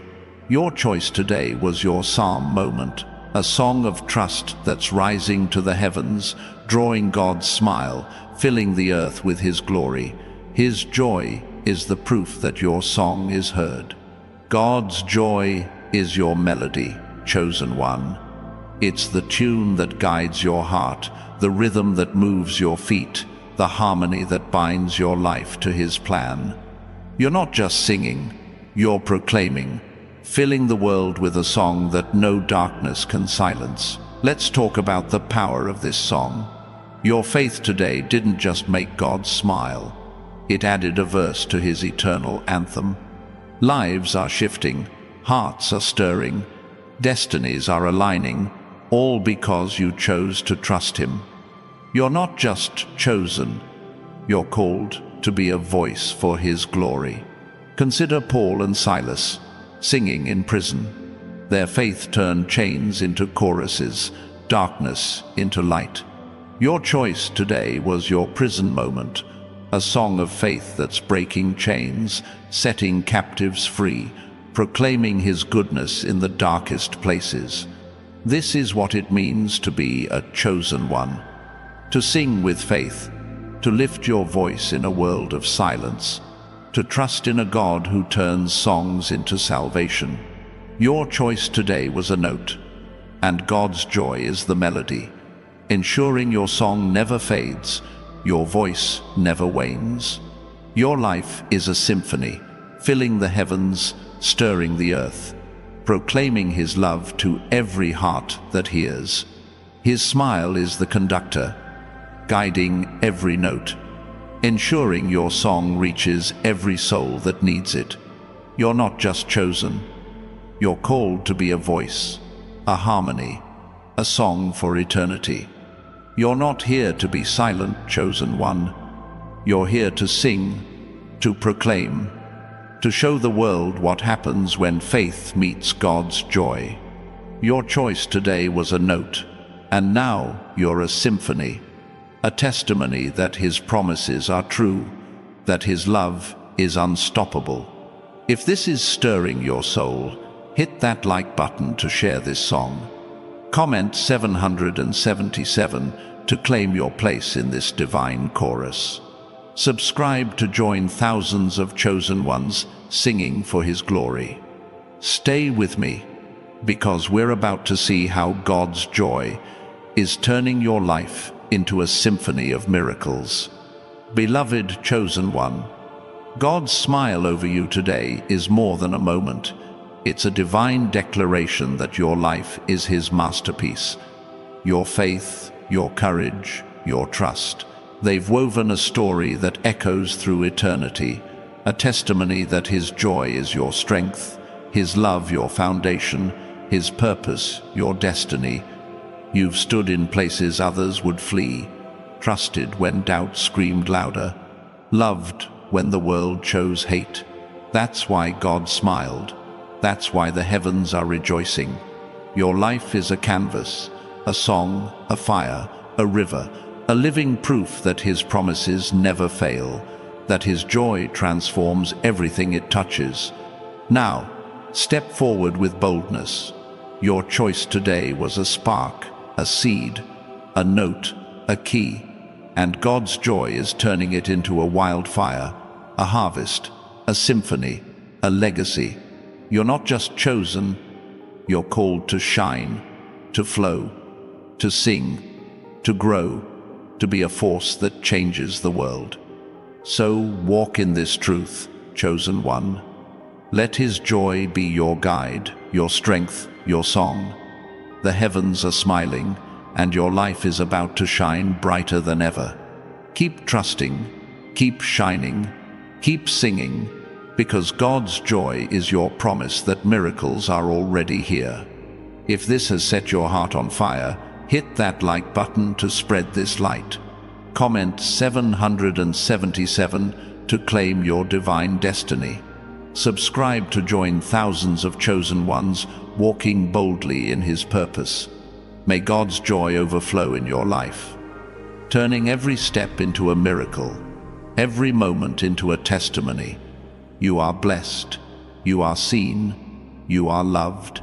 Your choice today was your psalm moment, a song of trust that's rising to the heavens, drawing God's smile, filling the earth with his glory. His joy is the proof that your song is heard. God's joy is your melody, chosen one. It's the tune that guides your heart, the rhythm that moves your feet, the harmony that binds your life to his plan. You're not just singing, you're proclaiming, filling the world with a song that no darkness can silence. Let's talk about the power of this song. Your faith today didn't just make God smile, it added a verse to his eternal anthem. Lives are shifting, hearts are stirring, destinies are aligning, all because you chose to trust him. You're not just chosen, you're called to be a voice for his glory. Consider Paul and Silas, singing in prison. Their faith turned chains into choruses, darkness into light. Your choice today was your prison moment, a song of faith that's breaking chains, setting captives free, proclaiming his goodness in the darkest places. This is what it means to be a chosen one. To sing with faith, to lift your voice in a world of silence, to trust in a God who turns songs into salvation. Your choice today was a note, and God's joy is the melody, ensuring your song never fades, your voice never wanes. Your life is a symphony, filling the heavens, stirring the earth, proclaiming His love to every heart that hears. His smile is the conductor, guiding every note, ensuring your song reaches every soul that needs it. You're not just chosen, you're called to be a voice, a harmony, a song for eternity. You're not here to be silent, chosen one. You're here to sing, to proclaim, to show the world what happens when faith meets God's joy. Your choice today was a note, and now you're a symphony, a testimony that His promises are true, that His love is unstoppable. If this is stirring your soul, hit that like button to share this song. Comment 777 to claim your place in this divine chorus. Subscribe to join thousands of chosen ones singing for His glory. Stay with me, because we're about to see how God's joy is turning your life into a symphony of miracles. Beloved chosen one, God's smile over you today is more than a moment. It's a divine declaration that your life is His masterpiece. Your faith, your courage, your trust, they've woven a story that echoes through eternity, a testimony that His joy is your strength, His love your foundation, His purpose your destiny. You've stood in places others would flee, trusted when doubt screamed louder, loved when the world chose hate. That's why God smiled. That's why the heavens are rejoicing. Your life is a canvas, a song, a fire, a river, a living proof that His promises never fail, that His joy transforms everything it touches. Now, step forward with boldness. Your choice today was a spark, a seed, a note, a key, and God's joy is turning it into a wildfire, a harvest, a symphony, a legacy. You're not just chosen, you're called to shine, to flow, to sing, to grow, to be a force that changes the world. So walk in this truth, chosen one. Let His joy be your guide, your strength, your song. The heavens are smiling, and your life is about to shine brighter than ever. Keep trusting, keep shining, keep singing, because God's joy is your promise that miracles are already here. If this has set your heart on fire, hit that like button to spread this light. Comment 777 to claim your divine destiny. Subscribe to join thousands of chosen ones walking boldly in His purpose. May God's joy overflow in your life, turning every step into a miracle, every moment into a testimony. You are blessed, you are seen, you are loved,